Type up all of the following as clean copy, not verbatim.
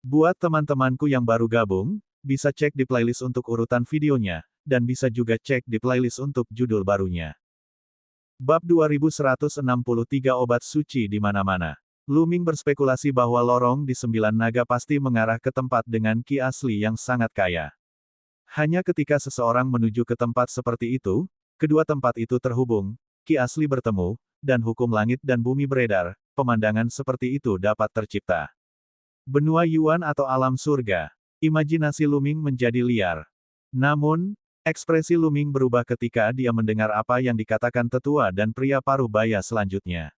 Buat teman-temanku yang baru gabung, bisa cek di playlist untuk urutan videonya, dan bisa juga cek di playlist untuk judul barunya. Bab 2163 Obat Suci di mana-mana. Luming berspekulasi bahwa lorong di 9 naga pasti mengarah ke tempat dengan ki asli yang sangat kaya. Hanya ketika seseorang menuju ke tempat seperti itu, kedua tempat itu terhubung, ki asli bertemu, dan hukum langit dan bumi beredar, pemandangan seperti itu dapat tercipta. Benua Yuan atau alam surga. Imajinasi Luming menjadi liar. Namun, ekspresi Luming berubah ketika dia mendengar apa yang dikatakan tetua dan pria paruh baya selanjutnya.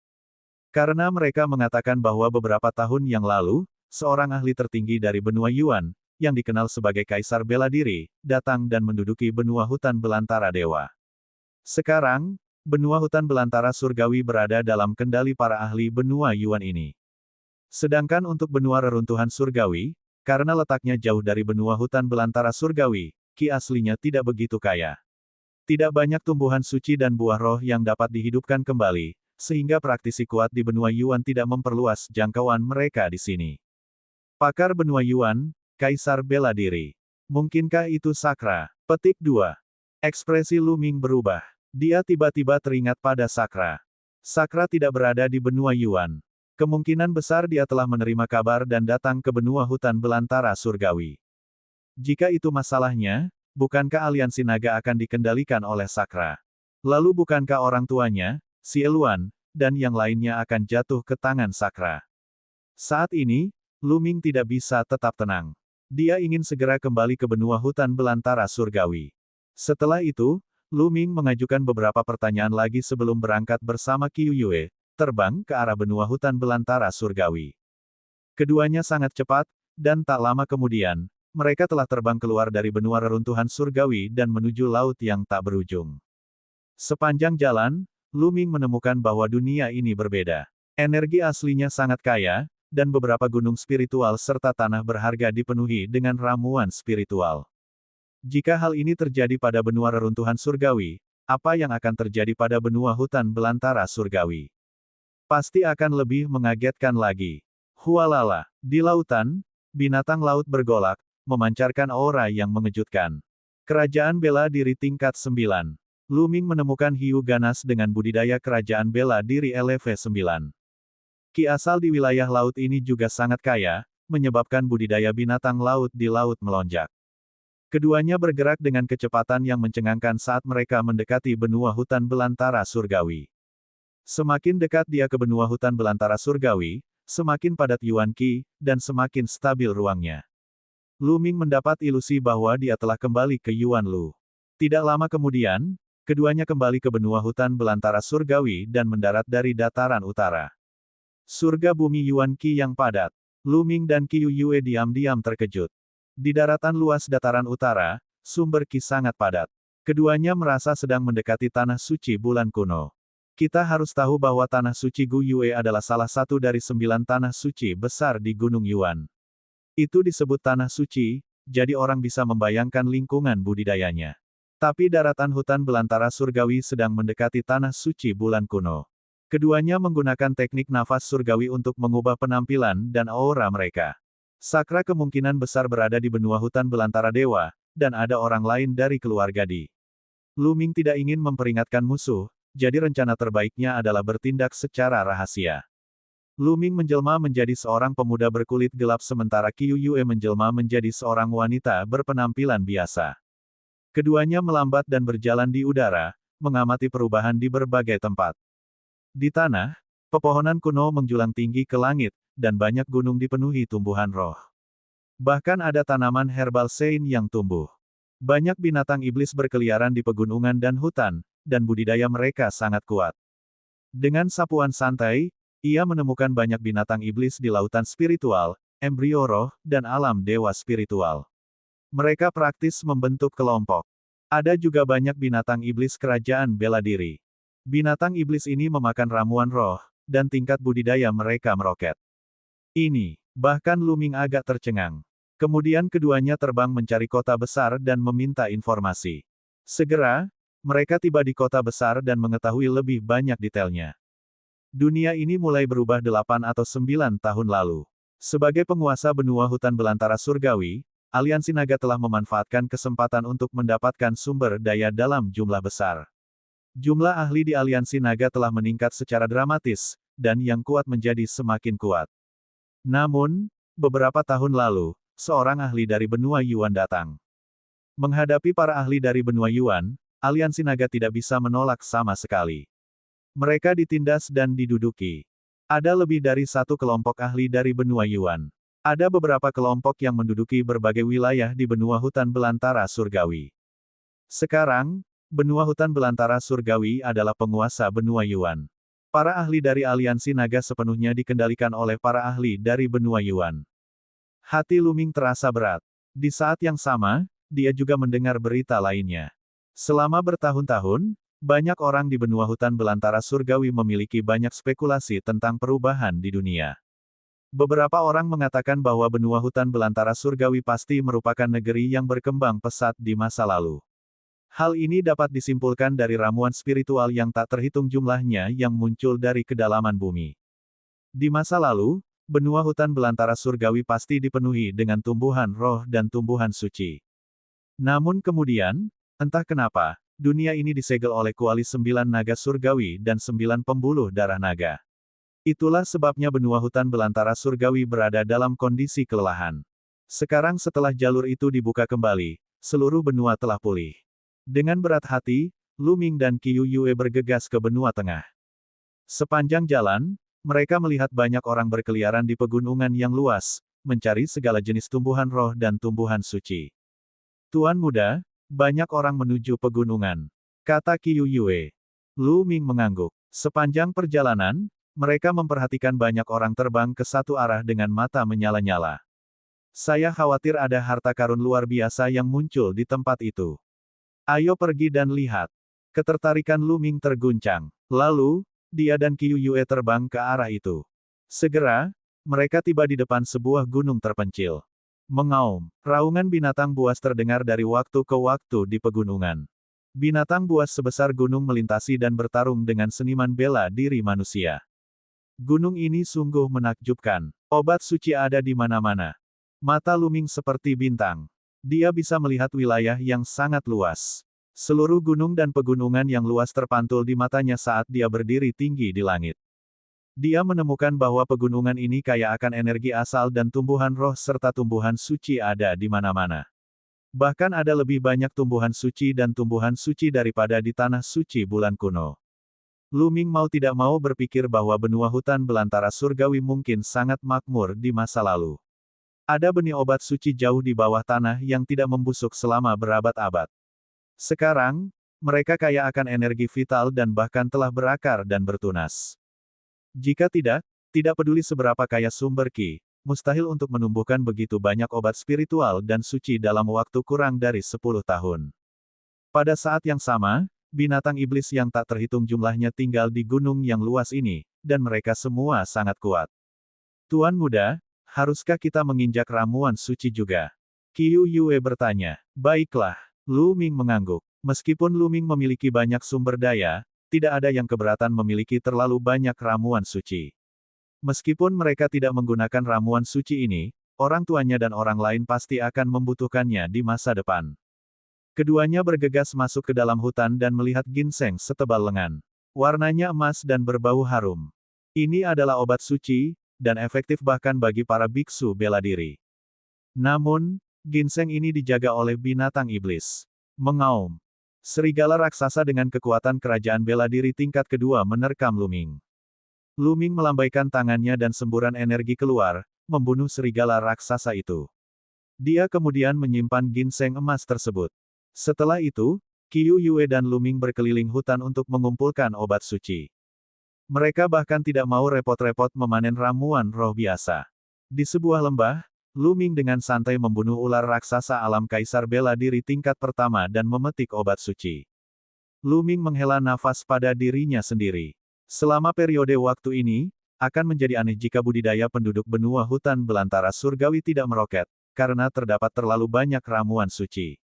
Karena mereka mengatakan bahwa beberapa tahun yang lalu, seorang ahli tertinggi dari benua Yuan, yang dikenal sebagai Kaisar Bela Diri, datang dan menduduki benua hutan belantara dewa. Sekarang, benua hutan belantara surgawi berada dalam kendali para ahli benua Yuan ini. Sedangkan untuk benua reruntuhan surgawi, karena letaknya jauh dari benua hutan belantara surgawi, ki aslinya tidak begitu kaya. Tidak banyak tumbuhan suci dan buah roh yang dapat dihidupkan kembali, sehingga praktisi kuat di benua Yuan tidak memperluas jangkauan mereka di sini. Pakar benua Yuan, Kaisar Bela Diri. Mungkinkah itu Sakra? Petik 2. Ekspresi Luming berubah. Dia tiba-tiba teringat pada Sakra. Sakra tidak berada di benua Yuan. Kemungkinan besar dia telah menerima kabar dan datang ke benua hutan belantara surgawi. Jika itu masalahnya, bukankah aliansi naga akan dikendalikan oleh Sakra? Lalu bukankah orang tuanya, si Eluan, dan yang lainnya akan jatuh ke tangan Sakra? Saat ini, Luming tidak bisa tetap tenang. Dia ingin segera kembali ke benua hutan belantara surgawi. Setelah itu, Luming mengajukan beberapa pertanyaan lagi sebelum berangkat bersama Qiu Yue, terbang ke arah benua hutan belantara surgawi. Keduanya sangat cepat, dan tak lama kemudian, mereka telah terbang keluar dari benua reruntuhan surgawi dan menuju laut yang tak berujung. Sepanjang jalan, Luming menemukan bahwa dunia ini berbeda. Energi aslinya sangat kaya, dan beberapa gunung spiritual serta tanah berharga dipenuhi dengan ramuan spiritual. Jika hal ini terjadi pada benua reruntuhan surgawi, apa yang akan terjadi pada benua hutan belantara surgawi? Pasti akan lebih mengagetkan lagi. Hualala, di lautan, binatang laut bergolak, memancarkan aura yang mengejutkan. Kerajaan Bela Diri tingkat 9. Luming menemukan hiu ganas dengan budidaya kerajaan Bela Diri LV9. Ki asal di wilayah laut ini juga sangat kaya, menyebabkan budidaya binatang laut di laut melonjak. Keduanya bergerak dengan kecepatan yang mencengangkan saat mereka mendekati benua hutan belantara surgawi. Semakin dekat dia ke benua hutan belantara surgawi, semakin padat Yuan Qi, dan semakin stabil ruangnya. Luming mendapat ilusi bahwa dia telah kembali ke Yuan Lu. Tidak lama kemudian, keduanya kembali ke benua hutan belantara surgawi dan mendarat dari dataran utara. Surga bumi Yuan Qi yang padat. Luming dan Qiu Yue diam-diam terkejut. Di daratan luas dataran utara, sumber Qi sangat padat. Keduanya merasa sedang mendekati tanah suci bulan kuno. Kita harus tahu bahwa tanah suci Gu Yue adalah salah satu dari 9 tanah suci besar di Gunung Yuan. Itu disebut tanah suci, jadi orang bisa membayangkan lingkungan budidayanya. Tapi daratan hutan belantara surgawi sedang mendekati tanah suci bulan kuno. Keduanya menggunakan teknik nafas surgawi untuk mengubah penampilan dan aura mereka. Sakra kemungkinan besar berada di benua hutan belantara dewa, dan ada orang lain dari keluarga Di. Luming tidak ingin memperingatkan musuh, jadi rencana terbaiknya adalah bertindak secara rahasia. Luming menjelma menjadi seorang pemuda berkulit gelap sementara Qiu Yue menjelma menjadi seorang wanita berpenampilan biasa. Keduanya melambat dan berjalan di udara, mengamati perubahan di berbagai tempat. Di tanah, pepohonan kuno menjulang tinggi ke langit, dan banyak gunung dipenuhi tumbuhan roh. Bahkan ada tanaman herbal sein yang tumbuh. Banyak binatang iblis berkeliaran di pegunungan dan hutan, dan budidaya mereka sangat kuat. Dengan sapuan santai, ia menemukan banyak binatang iblis di lautan spiritual, embrio roh, dan alam dewa spiritual. Mereka praktis membentuk kelompok. Ada juga banyak binatang iblis kerajaan bela diri. Binatang iblis ini memakan ramuan roh, dan tingkat budidaya mereka meroket. Ini, bahkan Luming agak tercengang. Kemudian keduanya terbang mencari kota besar dan meminta informasi. Segera, mereka tiba di kota besar dan mengetahui lebih banyak detailnya. Dunia ini mulai berubah 8 atau 9 tahun lalu. Sebagai penguasa benua hutan belantara surgawi, aliansi naga telah memanfaatkan kesempatan untuk mendapatkan sumber daya dalam jumlah besar. Jumlah ahli di aliansi naga telah meningkat secara dramatis, dan yang kuat menjadi semakin kuat. Namun, beberapa tahun lalu, seorang ahli dari benua Yuan datang. Menghadapi para ahli dari benua Yuan, aliansi naga tidak bisa menolak sama sekali. Mereka ditindas dan diduduki. Ada lebih dari satu kelompok ahli dari benua Yuan. Ada beberapa kelompok yang menduduki berbagai wilayah di benua hutan belantara surgawi. Sekarang, benua hutan belantara surgawi adalah penguasa benua Yuan. Para ahli dari aliansi naga sepenuhnya dikendalikan oleh para ahli dari benua Yuan. Hati Lu Ming terasa berat. Di saat yang sama, dia juga mendengar berita lainnya. Selama bertahun-tahun, banyak orang di benua hutan belantara surgawi memiliki banyak spekulasi tentang perubahan di dunia. Beberapa orang mengatakan bahwa benua hutan belantara surgawi pasti merupakan negeri yang berkembang pesat di masa lalu. Hal ini dapat disimpulkan dari ramuan spiritual yang tak terhitung jumlahnya yang muncul dari kedalaman bumi. Di masa lalu, benua hutan belantara surgawi pasti dipenuhi dengan tumbuhan roh dan tumbuhan suci. Namun kemudian, entah kenapa, dunia ini disegel oleh kualis 9 naga surgawi dan 9 pembuluh darah naga. Itulah sebabnya benua hutan belantara surgawi berada dalam kondisi kelelahan. Sekarang setelah jalur itu dibuka kembali, seluruh benua telah pulih. Dengan berat hati, Lu Ming dan Qiu Yue bergegas ke benua tengah. Sepanjang jalan, mereka melihat banyak orang berkeliaran di pegunungan yang luas, mencari segala jenis tumbuhan roh dan tumbuhan suci. Tuan muda, banyak orang menuju pegunungan, kata Qiu Yue. Lu Ming mengangguk. Sepanjang perjalanan, mereka memperhatikan banyak orang terbang ke satu arah dengan mata menyala-nyala. Saya khawatir ada harta karun luar biasa yang muncul di tempat itu. Ayo pergi dan lihat. Ketertarikan Lu Ming terguncang. Lalu, dia dan Qiu Yue terbang ke arah itu. Segera, mereka tiba di depan sebuah gunung terpencil. Mengaum, raungan binatang buas terdengar dari waktu ke waktu di pegunungan. Binatang buas sebesar gunung melintasi dan bertarung dengan seniman bela diri manusia. Gunung ini sungguh menakjubkan. Obat suci ada di mana-mana. Mata Lu Ming seperti bintang. Dia bisa melihat wilayah yang sangat luas. Seluruh gunung dan pegunungan yang luas terpantul di matanya saat dia berdiri tinggi di langit. Dia menemukan bahwa pegunungan ini kaya akan energi asal dan tumbuhan roh serta tumbuhan suci ada di mana-mana. Bahkan ada lebih banyak tumbuhan suci dan tumbuhan suci daripada di tanah suci bulan kuno. Lu Ming mau tidak mau berpikir bahwa benua hutan belantara surgawi mungkin sangat makmur di masa lalu. Ada benih obat suci jauh di bawah tanah yang tidak membusuk selama berabad-abad. Sekarang, mereka kaya akan energi vital dan bahkan telah berakar dan bertunas. Jika tidak peduli seberapa kaya sumber Qi, mustahil untuk menumbuhkan begitu banyak obat spiritual dan suci dalam waktu kurang dari 10 tahun. Pada saat yang sama, binatang iblis yang tak terhitung jumlahnya tinggal di gunung yang luas ini, dan mereka semua sangat kuat. Tuan muda, haruskah kita menginjak ramuan suci juga? Qiu Yue bertanya. Baiklah, Lu Ming mengangguk. Meskipun Lu Ming memiliki banyak sumber daya, tidak ada yang keberatan memiliki terlalu banyak ramuan suci. Meskipun mereka tidak menggunakan ramuan suci ini, orang tuanya dan orang lain pasti akan membutuhkannya di masa depan. Keduanya bergegas masuk ke dalam hutan dan melihat ginseng setebal lengan. Warnanya emas dan berbau harum. Ini adalah obat suci, dan efektif bahkan bagi para biksu bela diri. Namun, ginseng ini dijaga oleh binatang iblis. Mengaum. Serigala raksasa dengan kekuatan kerajaan bela diri tingkat kedua menerkam Lu Ming. Lu Ming melambaikan tangannya dan semburan energi keluar, membunuh serigala raksasa itu. Dia kemudian menyimpan ginseng emas tersebut. Setelah itu, Qiu Yue dan Lu Ming berkeliling hutan untuk mengumpulkan obat suci. Mereka bahkan tidak mau repot-repot memanen ramuan roh biasa. Di sebuah lembah, Lu Ming dengan santai membunuh ular raksasa alam kaisar bela diri tingkat pertama dan memetik obat suci. Lu Ming menghela nafas pada dirinya sendiri. Selama periode waktu ini, akan menjadi aneh jika budidaya penduduk benua hutan belantara surgawi tidak meroket, karena terdapat terlalu banyak ramuan suci.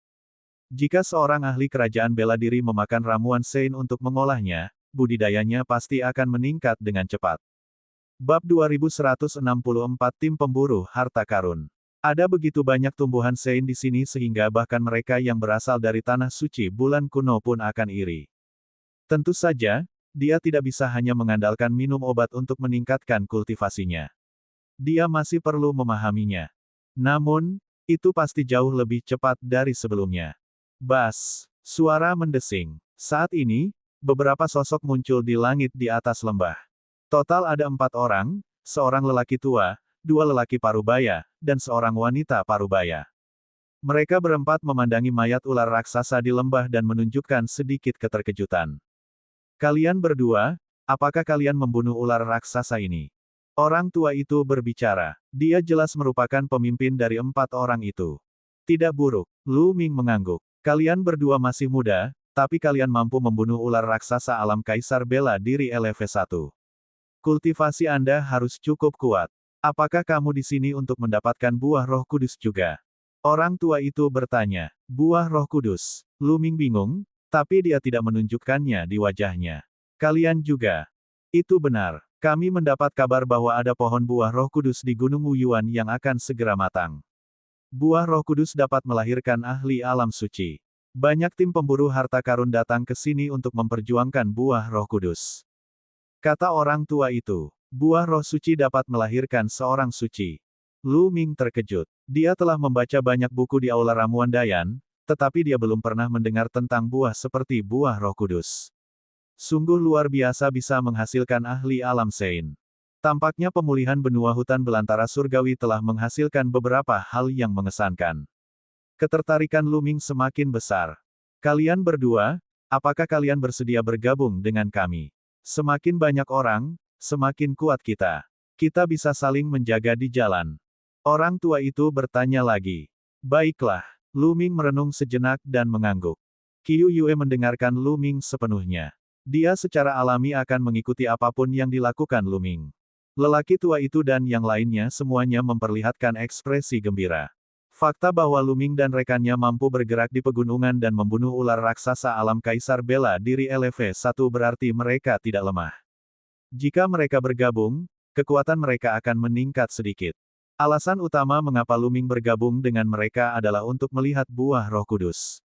Jika seorang ahli kerajaan bela diri memakan ramuan Sein untuk mengolahnya, budidayanya pasti akan meningkat dengan cepat. Bab 2164 Tim Pemburu Harta Karun. Ada begitu banyak tumbuhan sein di sini sehingga bahkan mereka yang berasal dari tanah suci bulan kuno pun akan iri. Tentu saja, dia tidak bisa hanya mengandalkan minum obat untuk meningkatkan kultivasinya. Dia masih perlu memahaminya. Namun, itu pasti jauh lebih cepat dari sebelumnya. Bas, suara mendesing. Saat ini, beberapa sosok muncul di langit di atas lembah. Total ada 4 orang, seorang lelaki tua, 2 lelaki parubaya, dan seorang wanita parubaya. Mereka berempat memandangi mayat ular raksasa di lembah dan menunjukkan sedikit keterkejutan. Kalian berdua, apakah kalian membunuh ular raksasa ini? Orang tua itu berbicara. Dia jelas merupakan pemimpin dari 4 orang itu. Tidak buruk, Lu Ming mengangguk. Kalian berdua masih muda, tapi kalian mampu membunuh ular raksasa alam Kaisar Bela Diri LV1. Kultivasi Anda harus cukup kuat. Apakah kamu di sini untuk mendapatkan buah roh kudus juga? Orang tua itu bertanya. Buah roh kudus. Lu Ming bingung, tapi dia tidak menunjukkannya di wajahnya. Kalian juga. Itu benar. Kami mendapat kabar bahwa ada pohon buah roh kudus di Gunung Wuyuan yang akan segera matang. Buah roh kudus dapat melahirkan ahli alam suci. Banyak tim pemburu harta karun datang ke sini untuk memperjuangkan buah roh kudus. Kata orang tua itu, buah roh suci dapat melahirkan seorang suci. Lu Ming terkejut. Dia telah membaca banyak buku di Aula Ramuan Dayan, tetapi dia belum pernah mendengar tentang buah seperti buah roh kudus. Sungguh luar biasa bisa menghasilkan ahli alam sein. Tampaknya pemulihan benua hutan belantara surgawi telah menghasilkan beberapa hal yang mengesankan. Ketertarikan Lu Ming semakin besar. Kalian berdua, apakah kalian bersedia bergabung dengan kami? Semakin banyak orang, semakin kuat kita. Kita bisa saling menjaga di jalan. Orang tua itu bertanya lagi. Baiklah, Lu Ming merenung sejenak dan mengangguk. Qiu Yue mendengarkan Lu Ming sepenuhnya. Dia secara alami akan mengikuti apapun yang dilakukan Lu Ming. Lelaki tua itu dan yang lainnya semuanya memperlihatkan ekspresi gembira. Fakta bahwa Lu Ming dan rekannya mampu bergerak di pegunungan dan membunuh ular raksasa alam Kaisar Bela Diri LV1 berarti mereka tidak lemah. Jika mereka bergabung, kekuatan mereka akan meningkat sedikit. Alasan utama mengapa Lu Ming bergabung dengan mereka adalah untuk melihat buah roh kudus.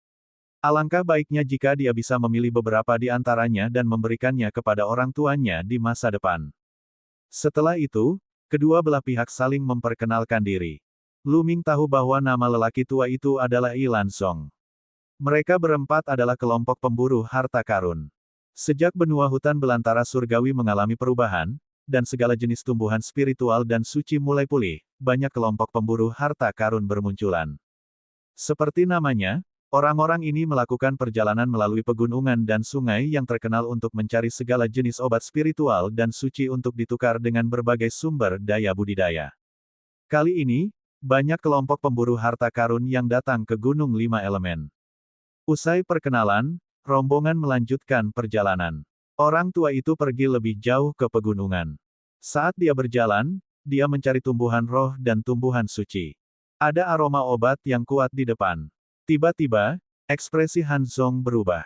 Alangkah baiknya jika dia bisa memilih beberapa di antaranya dan memberikannya kepada orang tuanya di masa depan. Setelah itu, kedua belah pihak saling memperkenalkan diri. Lu Ming tahu bahwa nama lelaki tua itu adalah Ilan Song. Mereka berempat adalah kelompok pemburu harta karun. Sejak benua hutan belantara surgawi mengalami perubahan, dan segala jenis tumbuhan spiritual dan suci mulai pulih, banyak kelompok pemburu harta karun bermunculan. Seperti namanya, orang-orang ini melakukan perjalanan melalui pegunungan dan sungai yang terkenal untuk mencari segala jenis obat spiritual dan suci untuk ditukar dengan berbagai sumber daya budidaya. Kali ini, banyak kelompok pemburu harta karun yang datang ke Gunung Lima Elemen. Usai perkenalan, rombongan melanjutkan perjalanan. Orang tua itu pergi lebih jauh ke pegunungan. Saat dia berjalan, dia mencari tumbuhan roh dan tumbuhan suci. Ada aroma obat yang kuat di depan. Tiba-tiba, ekspresi Han Zong berubah.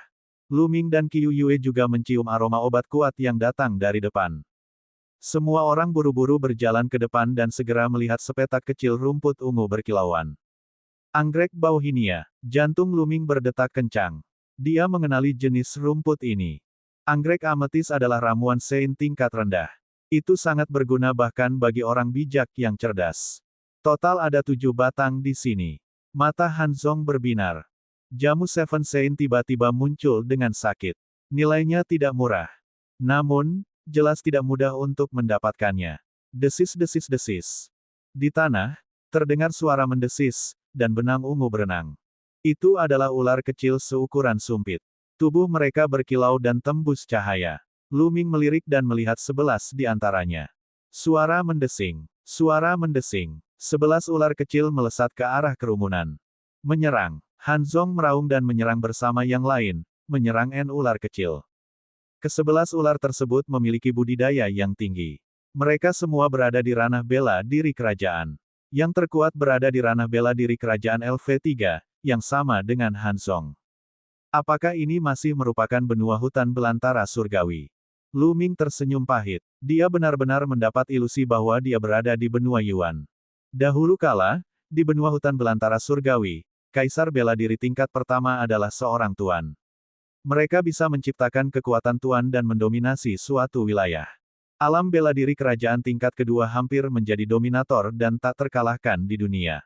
Lu Ming dan Qiu Yue juga mencium aroma obat kuat yang datang dari depan. Semua orang buru-buru berjalan ke depan dan segera melihat sepetak kecil rumput ungu berkilauan. Anggrek Bauhinia, jantung Lu Ming berdetak kencang. Dia mengenali jenis rumput ini. Anggrek ametis adalah ramuan sein tingkat rendah. Itu sangat berguna bahkan bagi orang bijak yang cerdas. Total ada 7 batang di sini. Mata Han Zong berbinar. Jamu Seven Sein tiba-tiba muncul dengan sakit. Nilainya tidak murah. Namun, jelas tidak mudah untuk mendapatkannya. Desis-desis-desis. Di tanah, terdengar suara mendesis, dan benang ungu berenang. Itu adalah ular kecil seukuran sumpit. Tubuh mereka berkilau dan tembus cahaya. Lu Ming melirik dan melihat 11 di antaranya. Suara mendesing. Suara mendesing. 11 ular kecil melesat ke arah kerumunan. Menyerang. Han Zong meraung dan menyerang bersama yang lain, menyerang ular kecil. Ke-11 ular tersebut memiliki budidaya yang tinggi. Mereka semua berada di ranah bela diri kerajaan. Yang terkuat berada di ranah bela diri kerajaan LV3, yang sama dengan Han Zong. Apakah ini masih merupakan benua hutan belantara surgawi? Lu Ming tersenyum pahit. Dia benar-benar mendapat ilusi bahwa dia berada di benua Yuan. Dahulu kala, di benua hutan belantara surgawi, Kaisar bela diri tingkat pertama adalah seorang tuan. Mereka bisa menciptakan kekuatan tuan dan mendominasi suatu wilayah. Alam bela diri kerajaan tingkat kedua hampir menjadi dominator dan tak terkalahkan di dunia.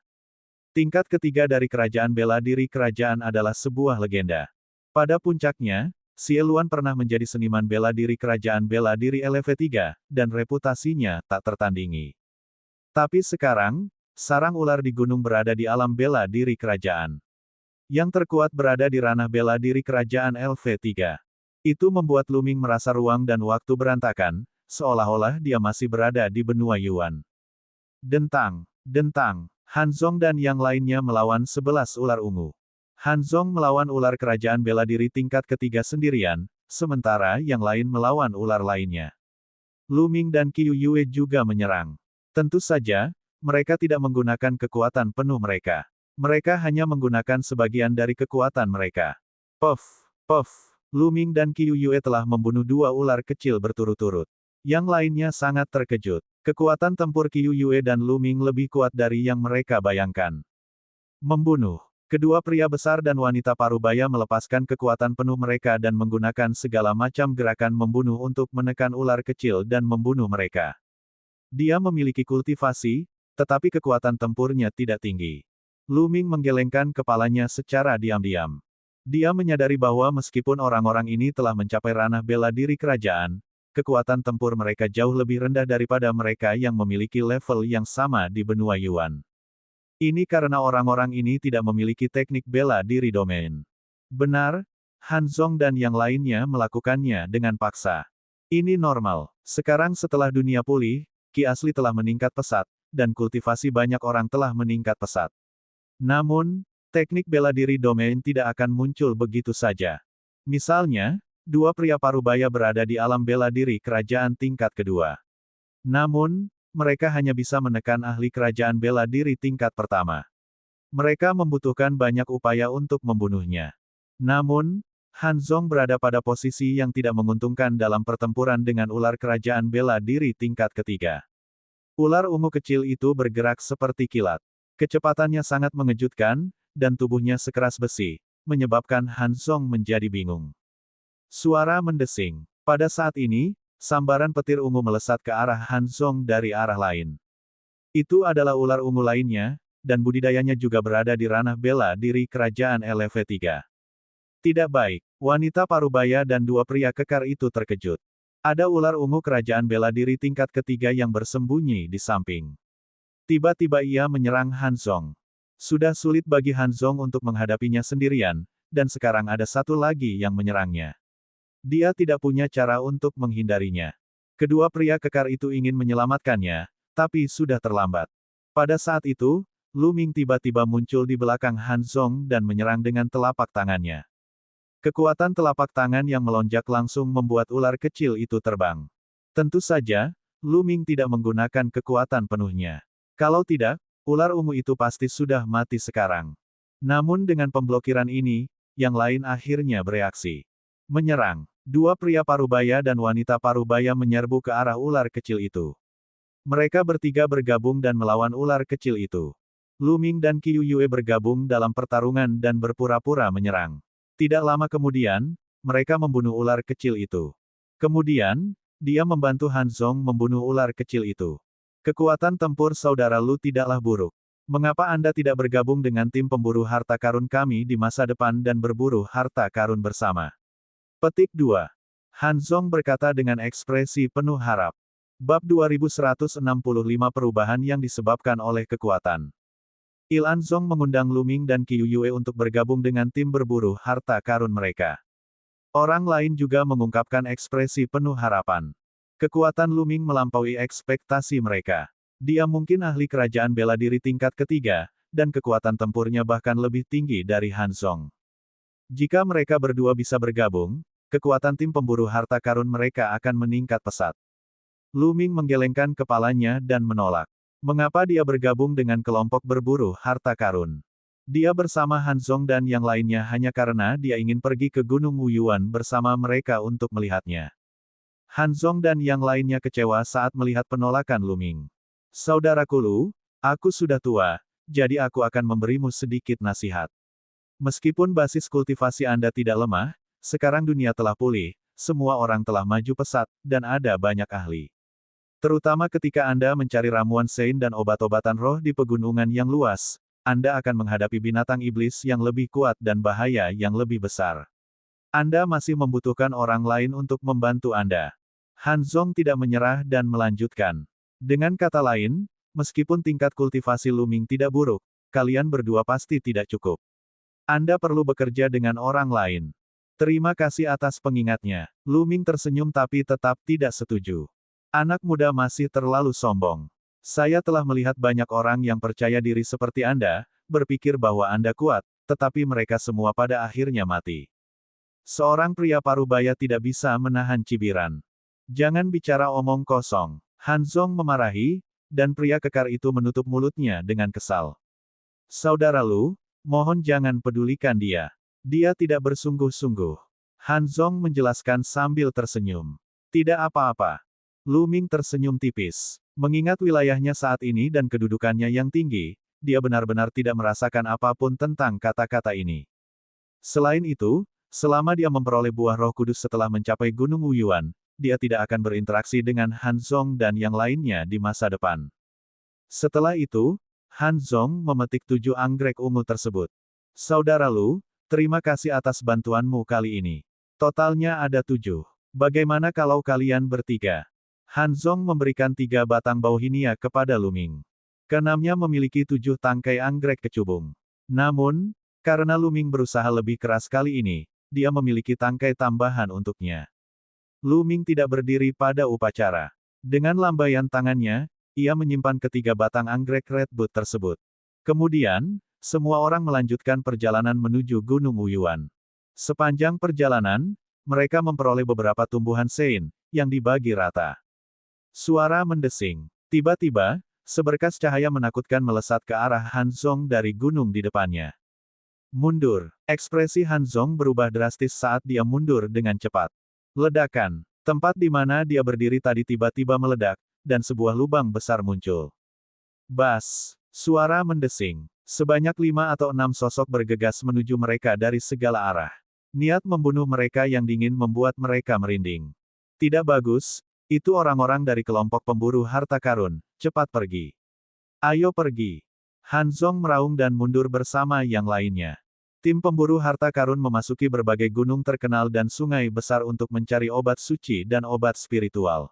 Tingkat ketiga dari kerajaan bela diri kerajaan adalah sebuah legenda. Pada puncaknya, Xie Luan pernah menjadi seniman bela diri kerajaan bela diri LV3, dan reputasinya tak tertandingi. Tapi sekarang, sarang ular di gunung berada di alam bela diri kerajaan. Yang terkuat berada di ranah bela diri kerajaan LV3. Itu membuat Lu Ming merasa ruang dan waktu berantakan, seolah-olah dia masih berada di benua Yuan. Dentang, dentang, Han Zong dan yang lainnya melawan 11 ular ungu. Han Zong melawan ular kerajaan bela diri tingkat ketiga sendirian, sementara yang lain melawan ular lainnya. Lu Ming dan Qiu Yue juga menyerang. Tentu saja, mereka tidak menggunakan kekuatan penuh mereka. Mereka hanya menggunakan sebagian dari kekuatan mereka. Puff, puff, Lu Ming dan Qiu Yue telah membunuh 2 ular kecil berturut-turut. Yang lainnya sangat terkejut. Kekuatan tempur Qiu Yue dan Lu Ming lebih kuat dari yang mereka bayangkan. Membunuh. Kedua pria besar dan wanita parubaya melepaskan kekuatan penuh mereka dan menggunakan segala macam gerakan membunuh untuk menekan ular kecil dan membunuh mereka. Dia memiliki kultivasi, tetapi kekuatan tempurnya tidak tinggi. Lu Ming menggelengkan kepalanya secara diam-diam. Dia menyadari bahwa meskipun orang-orang ini telah mencapai ranah bela diri kerajaan, kekuatan tempur mereka jauh lebih rendah daripada mereka yang memiliki level yang sama di benua Yuan. Ini karena orang-orang ini tidak memiliki teknik bela diri domain. Benar, Han Zong dan yang lainnya melakukannya dengan paksa. Ini normal. Sekarang setelah dunia pulih, Ki asli telah meningkat pesat, dan kultivasi banyak orang telah meningkat pesat. Namun, teknik bela diri domain tidak akan muncul begitu saja. Misalnya, 2 pria parubaya berada di alam bela diri kerajaan tingkat kedua. Namun, mereka hanya bisa menekan ahli kerajaan bela diri tingkat pertama. Mereka membutuhkan banyak upaya untuk membunuhnya. Namun, Han Zong berada pada posisi yang tidak menguntungkan dalam pertempuran dengan ular kerajaan bela diri tingkat ketiga. Ular ungu kecil itu bergerak seperti kilat. Kecepatannya sangat mengejutkan, dan tubuhnya sekeras besi, menyebabkan Han Zong menjadi bingung. Suara mendesing. Pada saat ini, sambaran petir ungu melesat ke arah Han Zong dari arah lain. Itu adalah ular ungu lainnya, dan budidayanya juga berada di ranah bela diri kerajaan LV3. Tidak baik, wanita parubaya dan 2 pria kekar itu terkejut. Ada ular ungu kerajaan bela diri tingkat ketiga yang bersembunyi di samping. Tiba-tiba ia menyerang Han Zong. Sudah sulit bagi Han Zong untuk menghadapinya sendirian, dan sekarang ada satu lagi yang menyerangnya. Dia tidak punya cara untuk menghindarinya. Kedua pria kekar itu ingin menyelamatkannya, tapi sudah terlambat. Pada saat itu, Lu Ming tiba-tiba muncul di belakang Han Zong dan menyerang dengan telapak tangannya. Kekuatan telapak tangan yang melonjak langsung membuat ular kecil itu terbang. Tentu saja, Lu Ming tidak menggunakan kekuatan penuhnya. Kalau tidak, ular ungu itu pasti sudah mati sekarang. Namun dengan pemblokiran ini, yang lain akhirnya bereaksi. Menyerang. 2 pria parubaya dan wanita parubaya menyerbu ke arah ular kecil itu. Mereka bertiga bergabung dan melawan ular kecil itu. Lu Ming dan Qiu Yue bergabung dalam pertarungan dan berpura-pura menyerang. Tidak lama kemudian, mereka membunuh ular kecil itu. Kemudian, dia membantu Han Zong membunuh ular kecil itu. Kekuatan tempur saudara Lu tidaklah buruk. Mengapa Anda tidak bergabung dengan tim pemburu harta karun kami di masa depan dan berburu harta karun bersama? Petik 2. Han Zong berkata dengan ekspresi penuh harap. Bab 2165 Perubahan yang disebabkan oleh kekuatan. Ilan Zong mengundang Lu Ming dan Qiu Yue untuk bergabung dengan tim berburu harta karun mereka. Orang lain juga mengungkapkan ekspresi penuh harapan. Kekuatan Lu Ming melampaui ekspektasi mereka. Dia mungkin ahli kerajaan bela diri tingkat ketiga, dan kekuatan tempurnya bahkan lebih tinggi dari Han Zong. Jika mereka berdua bisa bergabung, kekuatan tim pemburu harta karun mereka akan meningkat pesat. Lu Ming menggelengkan kepalanya dan menolak. Mengapa dia bergabung dengan kelompok berburu harta karun? Dia bersama Han Zong dan yang lainnya hanya karena dia ingin pergi ke Gunung Wuyuan bersama mereka untuk melihatnya. Han Zong dan yang lainnya kecewa saat melihat penolakan Lu Ming. Saudaraku Lu, aku sudah tua, jadi aku akan memberimu sedikit nasihat. Meskipun basis kultivasi Anda tidak lemah, sekarang dunia telah pulih, semua orang telah maju pesat, dan ada banyak ahli. Terutama ketika Anda mencari ramuan Sein dan obat-obatan roh di pegunungan yang luas, Anda akan menghadapi binatang iblis yang lebih kuat dan bahaya yang lebih besar. Anda masih membutuhkan orang lain untuk membantu Anda. Han Zong tidak menyerah dan melanjutkan. Dengan kata lain, meskipun tingkat kultivasi Lu Ming tidak buruk, kalian berdua pasti tidak cukup. Anda perlu bekerja dengan orang lain. Terima kasih atas pengingatnya. Lu Ming tersenyum tapi tetap tidak setuju. Anak muda masih terlalu sombong. Saya telah melihat banyak orang yang percaya diri seperti Anda, berpikir bahwa Anda kuat, tetapi mereka semua pada akhirnya mati. Seorang pria parubaya tidak bisa menahan cibiran. Jangan bicara omong kosong. Han Zong memarahi, dan pria kekar itu menutup mulutnya dengan kesal. Saudara Lu, mohon jangan pedulikan dia. Dia tidak bersungguh-sungguh. Han Zong menjelaskan sambil tersenyum. Tidak apa-apa. Lu Ming tersenyum tipis. Mengingat wilayahnya saat ini dan kedudukannya yang tinggi, dia benar-benar tidak merasakan apapun tentang kata-kata ini. Selain itu, selama dia memperoleh buah roh kudus setelah mencapai Gunung Wuyuan, dia tidak akan berinteraksi dengan Han Zong dan yang lainnya di masa depan. Setelah itu, Han Zong memetik 7 anggrek ungu tersebut. Saudara Lu, terima kasih atas bantuanmu kali ini. Totalnya ada 7. Bagaimana kalau kalian bertiga? Han Zong memberikan 3 batang bauhinia kepada Lu Ming. Keenamnya memiliki 7 tangkai anggrek kecubung. Namun, karena Lu Ming berusaha lebih keras kali ini, dia memiliki tangkai tambahan untuknya. Lu Ming tidak berdiri pada upacara. Dengan lambaian tangannya, ia menyimpan ketiga batang anggrek Redwood tersebut. Kemudian, semua orang melanjutkan perjalanan menuju Gunung Wuyuan. Sepanjang perjalanan, mereka memperoleh beberapa tumbuhan Sein, yang dibagi rata. Suara mendesing. Tiba-tiba, seberkas cahaya menakutkan melesat ke arah Han Zong dari gunung di depannya. Mundur. Ekspresi Han Zong berubah drastis saat dia mundur dengan cepat. Ledakan. Tempat di mana dia berdiri tadi tiba-tiba meledak, dan sebuah lubang besar muncul. Bas. Suara mendesing. Sebanyak 5 atau 6 sosok bergegas menuju mereka dari segala arah. Niat membunuh mereka yang dingin membuat mereka merinding. Tidak bagus, itu orang-orang dari kelompok pemburu harta karun, cepat pergi. Ayo pergi. Han Zong meraung dan mundur bersama yang lainnya. Tim pemburu harta karun memasuki berbagai gunung terkenal dan sungai besar untuk mencari obat suci dan obat spiritual.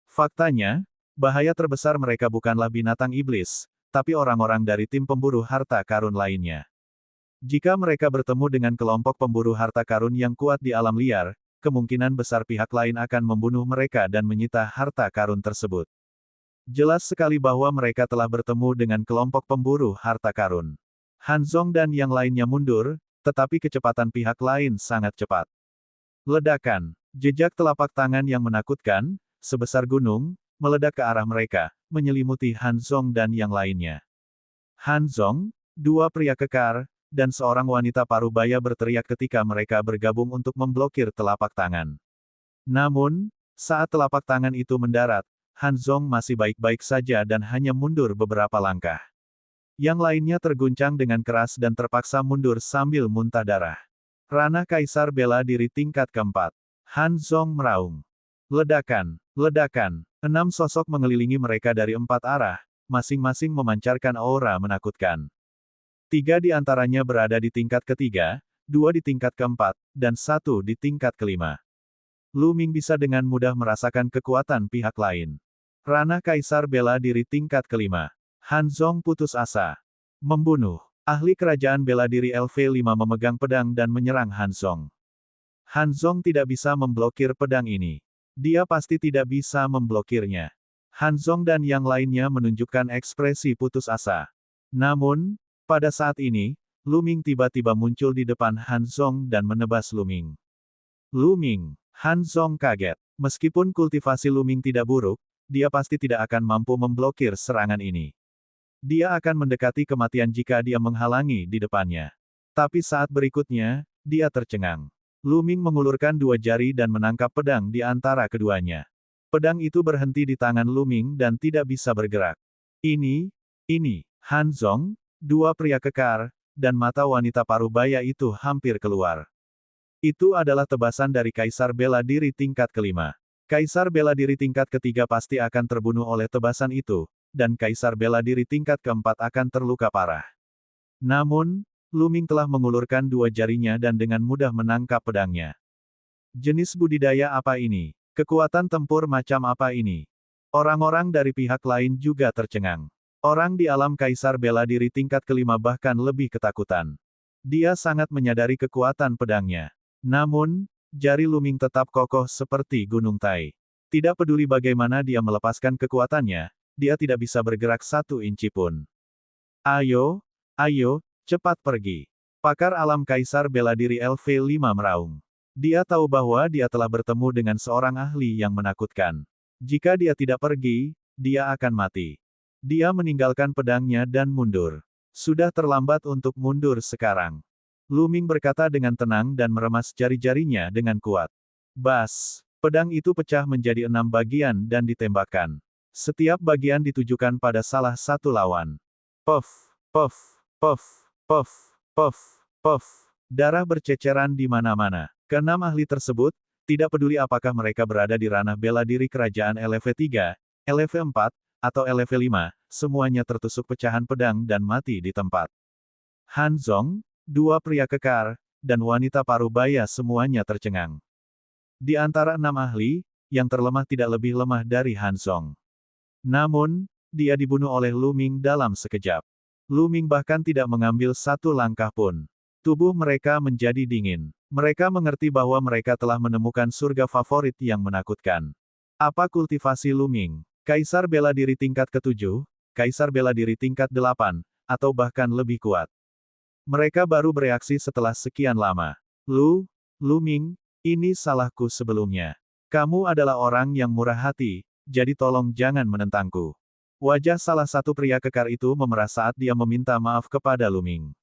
Faktanya, bahaya terbesar mereka bukanlah binatang iblis, tapi orang-orang dari tim pemburu harta karun lainnya. Jika mereka bertemu dengan kelompok pemburu harta karun yang kuat di alam liar, kemungkinan besar pihak lain akan membunuh mereka dan menyita harta karun tersebut. Jelas sekali bahwa mereka telah bertemu dengan kelompok pemburu harta karun. Han Zong dan yang lainnya mundur, tetapi kecepatan pihak lain sangat cepat. Ledakan. Jejak telapak tangan yang menakutkan, sebesar gunung, meledak ke arah mereka, menyelimuti Han Zong dan yang lainnya. Han Zong, 2 pria kekar, dan seorang wanita parubaya berteriak ketika mereka bergabung untuk memblokir telapak tangan. Namun, saat telapak tangan itu mendarat, Han Zong masih baik-baik saja dan hanya mundur beberapa langkah. Yang lainnya terguncang dengan keras dan terpaksa mundur sambil muntah darah. Ranah Kaisar bela diri tingkat keempat. Han Zong meraung. Ledakan, ledakan. 6 sosok mengelilingi mereka dari 4 arah, masing-masing memancarkan aura menakutkan. 3 di antaranya berada di tingkat ketiga, 2 di tingkat keempat, dan 1 di tingkat kelima. Lu Ming bisa dengan mudah merasakan kekuatan pihak lain. Ranah Kaisar bela diri tingkat kelima. Han Zong putus asa. Membunuh. Ahli kerajaan bela diri LV5 memegang pedang dan menyerang Han Zong. Han Zong tidak bisa memblokir pedang ini. Dia pasti tidak bisa memblokirnya. Han Zong dan yang lainnya menunjukkan ekspresi putus asa. Namun, pada saat ini, Lu Ming tiba-tiba muncul di depan Han Zong dan menebas Lu Ming. Lu Ming. Han Zong kaget. Meskipun kultivasi Lu Ming tidak buruk, dia pasti tidak akan mampu memblokir serangan ini. Dia akan mendekati kematian jika dia menghalangi di depannya. Tapi saat berikutnya, dia tercengang. Lu Ming mengulurkan dua jari dan menangkap pedang di antara keduanya. Pedang itu berhenti di tangan Lu Ming dan tidak bisa bergerak. Ini, Han Zong, dua pria kekar, dan mata wanita parubaya itu hampir keluar. Itu adalah tebasan dari Kaisar Bela Diri tingkat kelima. Kaisar Bela Diri tingkat ketiga pasti akan terbunuh oleh tebasan itu, dan Kaisar Bela Diri tingkat keempat akan terluka parah. Namun, Lu Ming telah mengulurkan dua jarinya dan dengan mudah menangkap pedangnya. Jenis budidaya apa ini? Kekuatan tempur macam apa ini? Orang-orang dari pihak lain juga tercengang. Orang di alam Kaisar Bela Diri tingkat kelima bahkan lebih ketakutan. Dia sangat menyadari kekuatan pedangnya. Namun, jari Lu Ming tetap kokoh seperti gunung Tai. Tidak peduli bagaimana dia melepaskan kekuatannya, dia tidak bisa bergerak 1 inci pun. Ayo, cepat pergi. Pakar alam Kaisar Bela Diri LV5 meraung. Dia tahu bahwa dia telah bertemu dengan seorang ahli yang menakutkan. Jika dia tidak pergi, dia akan mati. Dia meninggalkan pedangnya dan mundur. Sudah terlambat untuk mundur sekarang. Lu Ming berkata dengan tenang dan meremas jari-jarinya dengan kuat. Bas! Pedang itu pecah menjadi 6 bagian dan ditembakkan. Setiap bagian ditujukan pada salah satu lawan. Puff, puff, puff, puff, puff, puff. Darah berceceran di mana-mana. Keenam ahli tersebut, tidak peduli apakah mereka berada di ranah bela diri kerajaan LV3, LV4, atau LV5, semuanya tertusuk pecahan pedang dan mati di tempat. Han Zong, dua pria kekar, dan wanita parubaya semuanya tercengang. Di antara 6 ahli, yang terlemah tidak lebih lemah dari Han Zong. Namun, dia dibunuh oleh Lu Ming dalam sekejap. Lu Ming bahkan tidak mengambil satu langkah pun. Tubuh mereka menjadi dingin. Mereka mengerti bahwa mereka telah menemukan surga favorit yang menakutkan. Apa kultivasi Lu Ming? Kaisar Bela Diri tingkat ke-7, Kaisar Bela Diri tingkat 8, atau bahkan lebih kuat. Mereka baru bereaksi setelah sekian lama. Lu Ming, ini salahku sebelumnya. Kamu adalah orang yang murah hati, jadi tolong jangan menentangku. Wajah salah satu pria kekar itu memerah saat dia meminta maaf kepada Lu Ming.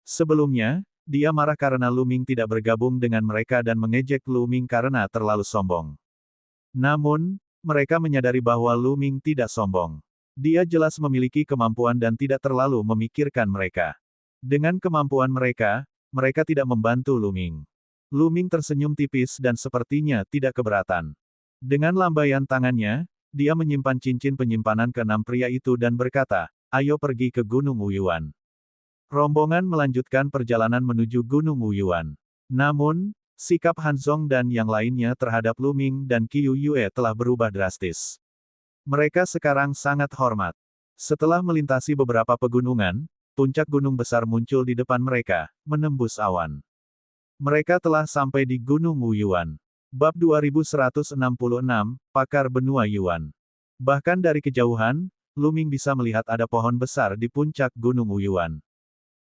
Sebelumnya, dia marah karena Lu Ming tidak bergabung dengan mereka dan mengejek Lu Ming karena terlalu sombong. Namun, mereka menyadari bahwa Lu Ming tidak sombong. Dia jelas memiliki kemampuan dan tidak terlalu memikirkan mereka. Dengan kemampuan mereka, mereka tidak membantu Lu Ming. Lu Ming tersenyum tipis dan sepertinya tidak keberatan. Dengan lambaian tangannya, dia menyimpan cincin penyimpanan ke-6 pria itu dan berkata, ayo pergi ke Gunung Wuyuan. Rombongan melanjutkan perjalanan menuju Gunung Wuyuan. Namun, sikap Han Zong dan yang lainnya terhadap Lu Ming dan Qiu Yue telah berubah drastis. Mereka sekarang sangat hormat. Setelah melintasi beberapa pegunungan, puncak gunung besar muncul di depan mereka, menembus awan. Mereka telah sampai di Gunung Wuyuan. Bab 2166, Pakar Benua Yuan. Bahkan dari kejauhan, Lu Ming bisa melihat ada pohon besar di puncak Gunung Wuyuan.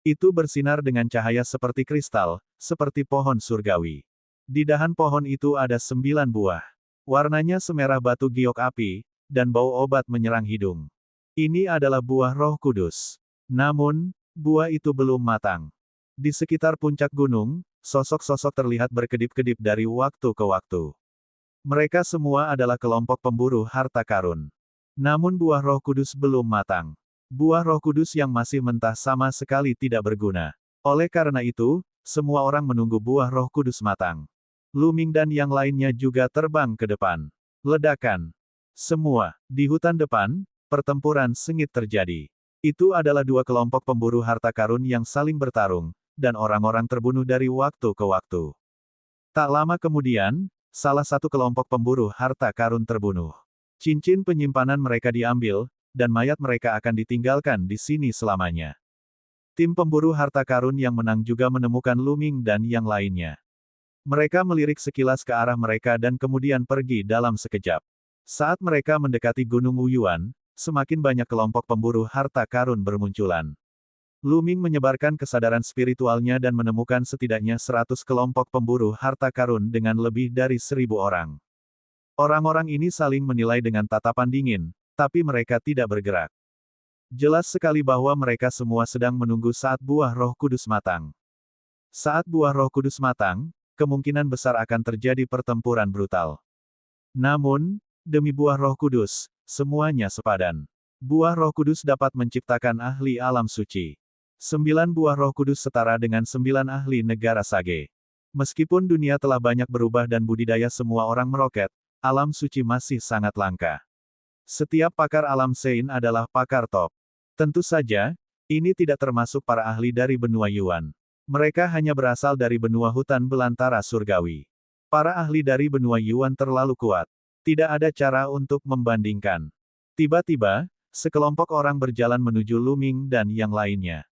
Itu bersinar dengan cahaya seperti kristal, seperti pohon surgawi. Di dahan pohon itu ada 9 buah. Warnanya semerah batu giok api, dan bau obat menyerang hidung. Ini adalah buah Roh Kudus. Namun, buah itu belum matang. Di sekitar puncak gunung, sosok-sosok terlihat berkedip-kedip dari waktu ke waktu. Mereka semua adalah kelompok pemburu harta karun. Namun buah Roh Kudus belum matang. Buah Roh Kudus yang masih mentah sama sekali tidak berguna. Oleh karena itu, semua orang menunggu buah Roh Kudus matang. Lu Ming dan yang lainnya juga terbang ke depan. Ledakan. Semua. Di hutan depan, pertempuran sengit terjadi. Itu adalah dua kelompok pemburu harta karun yang saling bertarung, dan orang-orang terbunuh dari waktu ke waktu. Tak lama kemudian, salah satu kelompok pemburu harta karun terbunuh. Cincin penyimpanan mereka diambil, dan mayat mereka akan ditinggalkan di sini selamanya. Tim pemburu harta karun yang menang juga menemukan Lu Ming dan yang lainnya. Mereka melirik sekilas ke arah mereka dan kemudian pergi dalam sekejap. Saat mereka mendekati Gunung Wuyuan, semakin banyak kelompok pemburu harta karun bermunculan. Lu Ming menyebarkan kesadaran spiritualnya dan menemukan setidaknya 100 kelompok pemburu harta karun dengan lebih dari 1000 orang. Orang-orang ini saling menilai dengan tatapan dingin, tapi mereka tidak bergerak. Jelas sekali bahwa mereka semua sedang menunggu saat buah Roh Kudus matang. Saat buah Roh Kudus matang, kemungkinan besar akan terjadi pertempuran brutal. Namun, demi buah Roh Kudus, semuanya sepadan. Buah Roh Kudus dapat menciptakan ahli alam suci. 9 buah Roh Kudus setara dengan 9 ahli negara Sage. Meskipun dunia telah banyak berubah dan budidaya semua orang meroket, alam suci masih sangat langka. Setiap pakar alam Sein adalah pakar top. Tentu saja, ini tidak termasuk para ahli dari benua Yuan. Mereka hanya berasal dari benua hutan belantara surgawi. Para ahli dari benua Yuan terlalu kuat. Tidak ada cara untuk membandingkan. Tiba-tiba, sekelompok orang berjalan menuju Luming dan yang lainnya.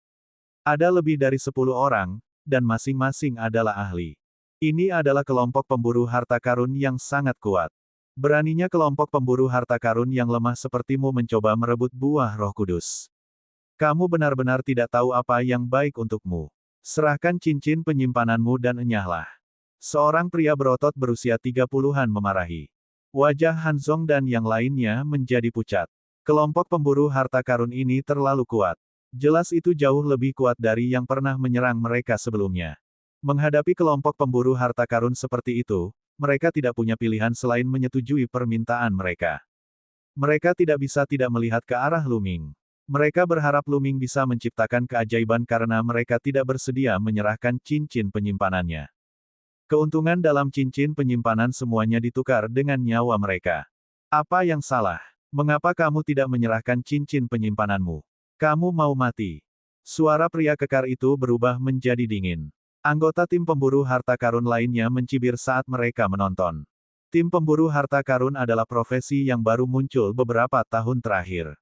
Ada lebih dari 10 orang, dan masing-masing adalah ahli. Ini adalah kelompok pemburu harta karun yang sangat kuat. Beraninya kelompok pemburu harta karun yang lemah sepertimu mencoba merebut buah Roh Kudus. Kamu benar-benar tidak tahu apa yang baik untukmu. Serahkan cincin penyimpananmu dan enyahlah. Seorang pria berotot berusia 30-an memarahi. Wajah Hanzong dan yang lainnya menjadi pucat. Kelompok pemburu harta karun ini terlalu kuat. Jelas itu jauh lebih kuat dari yang pernah menyerang mereka sebelumnya. Menghadapi kelompok pemburu harta karun seperti itu, mereka tidak punya pilihan selain menyetujui permintaan mereka. Mereka tidak bisa tidak melihat ke arah Luming. Mereka berharap Luming bisa menciptakan keajaiban karena mereka tidak bersedia menyerahkan cincin penyimpanannya. Keuntungan dalam cincin penyimpanan semuanya ditukar dengan nyawa mereka. Apa yang salah? Mengapa kamu tidak menyerahkan cincin penyimpananmu? Kamu mau mati. Suara pria kekar itu berubah menjadi dingin. Anggota tim pemburu harta karun lainnya mencibir saat mereka menonton. Tim pemburu harta karun adalah profesi yang baru muncul beberapa tahun terakhir.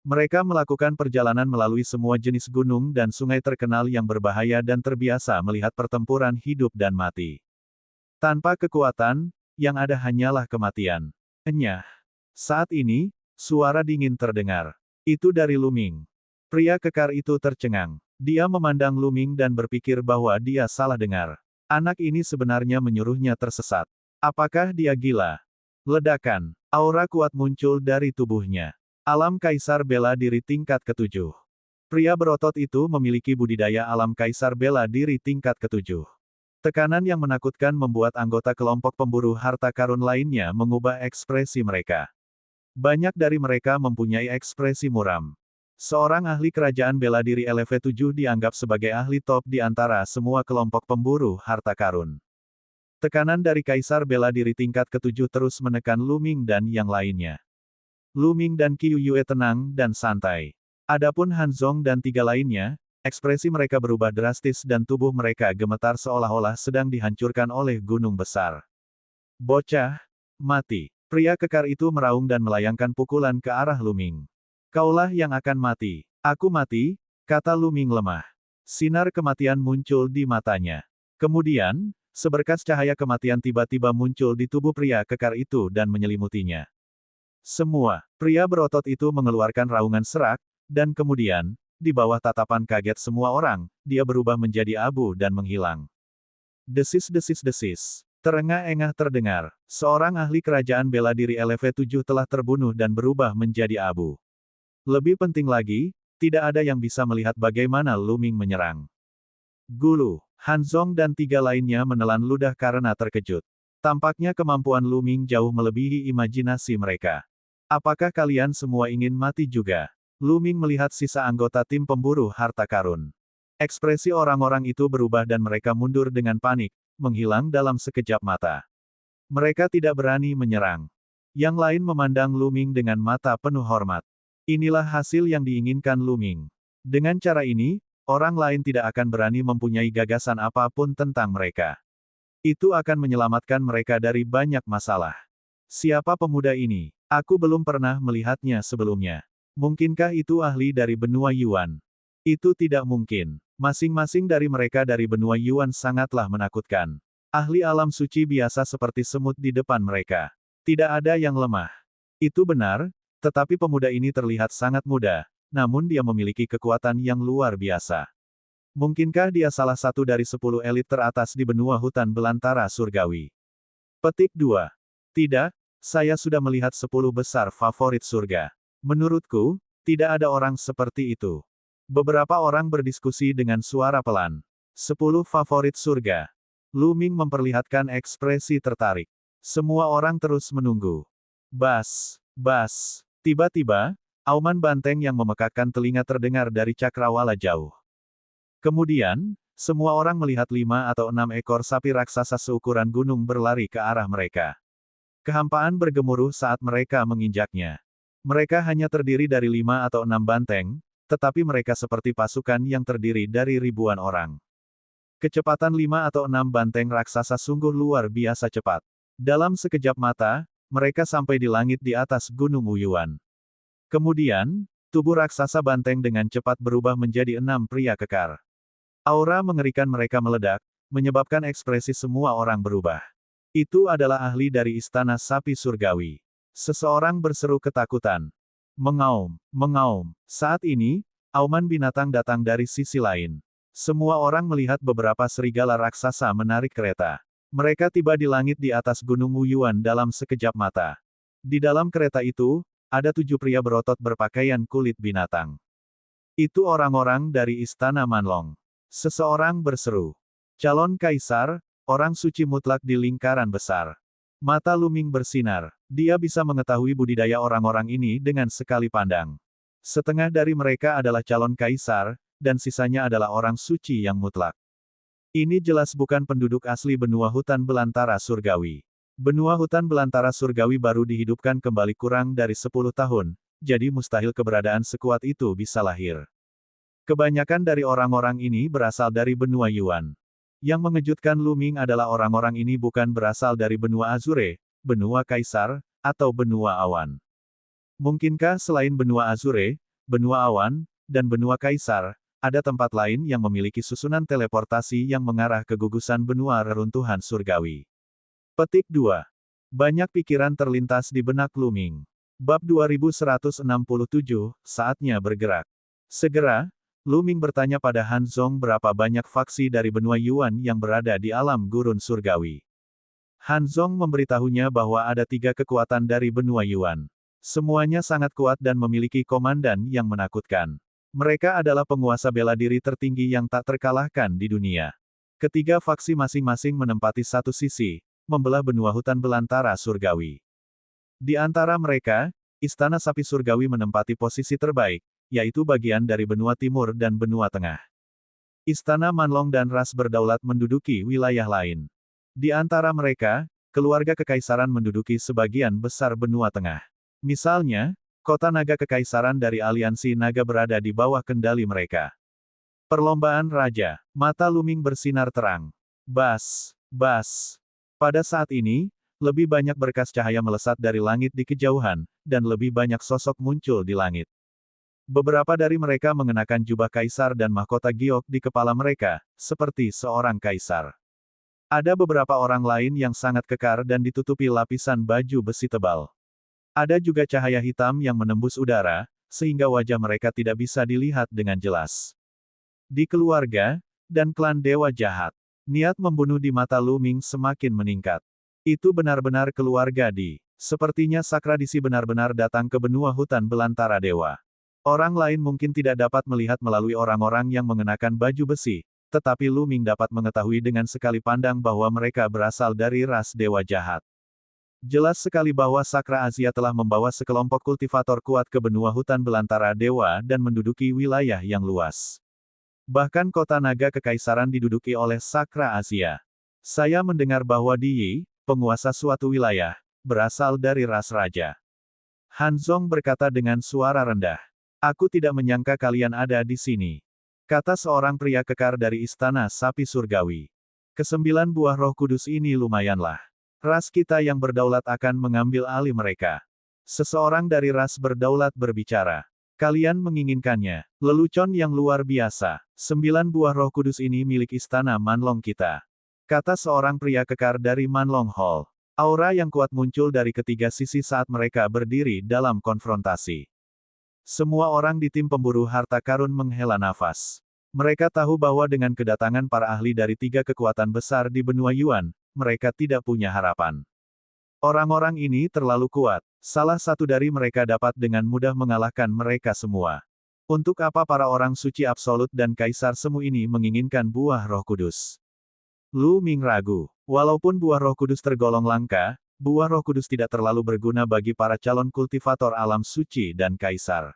Mereka melakukan perjalanan melalui semua jenis gunung dan sungai terkenal yang berbahaya dan terbiasa melihat pertempuran hidup dan mati. Tanpa kekuatan, yang ada hanyalah kematian. Enyah. Saat ini, suara dingin terdengar. Itu dari Luming. Pria kekar itu tercengang. Dia memandang Luming dan berpikir bahwa dia salah dengar. Anak ini sebenarnya menyuruhnya tersesat. Apakah dia gila? Ledakan. Aura kuat muncul dari tubuhnya. Alam Kaisar Bela Diri tingkat ke-7. Pria berotot itu memiliki budidaya alam Kaisar Bela Diri tingkat ke-7. Tekanan yang menakutkan membuat anggota kelompok pemburu harta karun lainnya mengubah ekspresi mereka. Banyak dari mereka mempunyai ekspresi muram. Seorang ahli kerajaan bela diri LV7 dianggap sebagai ahli top di antara semua kelompok pemburu harta karun. Tekanan dari Kaisar Bela Diri tingkat ke-7 terus menekan Luming dan yang lainnya. Luming dan Qiu Yue tenang dan santai. Adapun Hanzong dan 3 lainnya, ekspresi mereka berubah drastis dan tubuh mereka gemetar seolah-olah sedang dihancurkan oleh gunung besar. Bocah, mati. Pria kekar itu meraung dan melayangkan pukulan ke arah Luming. Kaulah yang akan mati. Aku mati, kata Luming lemah. Sinar kematian muncul di matanya. Kemudian, seberkas cahaya kematian tiba-tiba muncul di tubuh pria kekar itu dan menyelimutinya. Semua, pria berotot itu mengeluarkan raungan serak, dan kemudian, di bawah tatapan kaget semua orang, dia berubah menjadi abu dan menghilang. Desis-desis-desis. Terengah-engah terdengar. Seorang ahli kerajaan bela diri LV7 telah terbunuh dan berubah menjadi abu. Lebih penting lagi, tidak ada yang bisa melihat bagaimana Luming menyerang. Gulu, Hanzong dan 3 lainnya menelan ludah karena terkejut. Tampaknya kemampuan Luming jauh melebihi imajinasi mereka. Apakah kalian semua ingin mati juga? Luming melihat sisa anggota tim pemburu harta karun. Ekspresi orang-orang itu berubah dan mereka mundur dengan panik, menghilang dalam sekejap mata. Mereka tidak berani menyerang. Yang lain memandang Luming dengan mata penuh hormat. Inilah hasil yang diinginkan Luming. Dengan cara ini, orang lain tidak akan berani mempunyai gagasan apapun tentang mereka. Itu akan menyelamatkan mereka dari banyak masalah. Siapa pemuda ini? Aku belum pernah melihatnya sebelumnya. Mungkinkah itu ahli dari benua Yuan? Itu tidak mungkin. Masing-masing dari mereka dari benua Yuan sangatlah menakutkan. Ahli alam suci biasa seperti semut di depan mereka. Tidak ada yang lemah. Itu benar, tetapi pemuda ini terlihat sangat muda, namun dia memiliki kekuatan yang luar biasa. Mungkinkah dia salah satu dari 10 elit teratas di benua hutan belantara surgawi? Petik 2. Tidak, saya sudah melihat 10 besar favorit surga. Menurutku, tidak ada orang seperti itu. Beberapa orang berdiskusi dengan suara pelan. 10 favorit surga. Lu Ming memperlihatkan ekspresi tertarik. Semua orang terus menunggu. Bas, bas. Tiba-tiba, auman banteng yang memekakkan telinga terdengar dari cakrawala jauh. Kemudian, semua orang melihat 5 atau 6 ekor sapi raksasa seukuran gunung berlari ke arah mereka. Kehampaan bergemuruh saat mereka menginjaknya. Mereka hanya terdiri dari 5 atau 6 banteng, tetapi mereka seperti pasukan yang terdiri dari ribuan orang. Kecepatan 5 atau 6 banteng raksasa sungguh luar biasa cepat. Dalam sekejap mata, mereka sampai di langit di atas Gunung Wuyuan. Kemudian, tubuh raksasa banteng dengan cepat berubah menjadi 6 pria kekar. Aura mengerikan mereka meledak, menyebabkan ekspresi semua orang berubah. Itu adalah ahli dari Istana Sapi Surgawi. Seseorang berseru ketakutan. Mengaum, mengaum. Saat ini, auman binatang datang dari sisi lain. Semua orang melihat beberapa serigala raksasa menarik kereta. Mereka tiba di langit di atas Gunung Wuyuan dalam sekejap mata. Di dalam kereta itu, ada 7 pria berotot berpakaian kulit binatang. Itu orang-orang dari Istana Manlong. Seseorang berseru. Calon kaisar, orang suci mutlak di lingkaran besar. Mata Lu Ming bersinar. Dia bisa mengetahui budidaya orang-orang ini dengan sekali pandang. Setengah dari mereka adalah calon kaisar, dan sisanya adalah orang suci yang mutlak. Ini jelas bukan penduduk asli benua hutan belantara surgawi. Benua hutan belantara surgawi baru dihidupkan kembali kurang dari 10 tahun, jadi mustahil keberadaan sekuat itu bisa lahir. Kebanyakan dari orang-orang ini berasal dari benua Yuan. Yang mengejutkan Lu Ming adalah orang-orang ini bukan berasal dari benua Azure, benua kaisar, atau benua awan. Mungkinkah selain benua Azure, benua awan, dan benua kaisar, ada tempat lain yang memiliki susunan teleportasi yang mengarah ke gugusan benua reruntuhan surgawi? Petik 2. Banyak pikiran terlintas di benak Lu Ming. Bab 2167, saatnya bergerak. Segera, Lu Ming bertanya pada Han Zong berapa banyak faksi dari benua Yuan yang berada di alam gurun surgawi. Han Zong memberitahunya bahwa ada 3 kekuatan dari benua Yuan. Semuanya sangat kuat dan memiliki komandan yang menakutkan. Mereka adalah penguasa bela diri tertinggi yang tak terkalahkan di dunia. Ketiga faksi masing-masing menempati satu sisi, membelah benua hutan belantara surgawi. Di antara mereka, Istana Sapi Surgawi menempati posisi terbaik, yaitu bagian dari benua timur dan benua tengah. Istana Manlong dan Ras berdaulat menduduki wilayah lain. Di antara mereka, keluarga kekaisaran menduduki sebagian besar benua tengah. Misalnya, kota naga kekaisaran dari aliansi naga berada di bawah kendali mereka. Perlombaan Raja. Mata Lu Ming bersinar terang. Bas, bas. Pada saat ini, lebih banyak berkas cahaya melesat dari langit di kejauhan, dan lebih banyak sosok muncul di langit. Beberapa dari mereka mengenakan jubah kaisar dan mahkota giok di kepala mereka, seperti seorang kaisar. Ada beberapa orang lain yang sangat kekar dan ditutupi lapisan baju besi tebal. Ada juga cahaya hitam yang menembus udara, sehingga wajah mereka tidak bisa dilihat dengan jelas. Di keluarga, dan klan Dewa Jahat, niat membunuh di mata Lu Ming semakin meningkat. Itu benar-benar keluarga Di. Sepertinya Sakradisi benar-benar datang ke benua hutan belantara dewa. Orang lain mungkin tidak dapat melihat melalui orang-orang yang mengenakan baju besi, tetapi Lu Ming dapat mengetahui dengan sekali pandang bahwa mereka berasal dari ras Dewa Jahat. Jelas sekali bahwa Sakra Asia telah membawa sekelompok kultivator kuat ke benua hutan belantara dewa dan menduduki wilayah yang luas. Bahkan kota naga kekaisaran diduduki oleh Sakra Asia. Saya mendengar bahwa Di, penguasa suatu wilayah, berasal dari ras raja. Han Zong berkata dengan suara rendah. Aku tidak menyangka kalian ada di sini. Kata seorang pria kekar dari Istana Sapi Surgawi. Ke-9 buah roh kudus ini lumayanlah. Ras kita yang berdaulat akan mengambil alih mereka. Seseorang dari ras berdaulat berbicara. Kalian menginginkannya. Lelucon yang luar biasa. 9 buah roh kudus ini milik Istana Manlong kita. Kata seorang pria kekar dari Manlong Hall. Aura yang kuat muncul dari ketiga sisi saat mereka berdiri dalam konfrontasi. Semua orang di tim pemburu harta karun menghela nafas. Mereka tahu bahwa dengan kedatangan para ahli dari 3 kekuatan besar di benua Yuan, mereka tidak punya harapan. Orang-orang ini terlalu kuat. Salah satu dari mereka dapat dengan mudah mengalahkan mereka semua. Untuk apa para orang suci absolut dan kaisar semu ini menginginkan buah roh kudus? Lu Ming ragu. Walaupun buah Roh Kudus tergolong langka, buah Roh Kudus tidak terlalu berguna bagi para calon kultivator alam suci dan kaisar.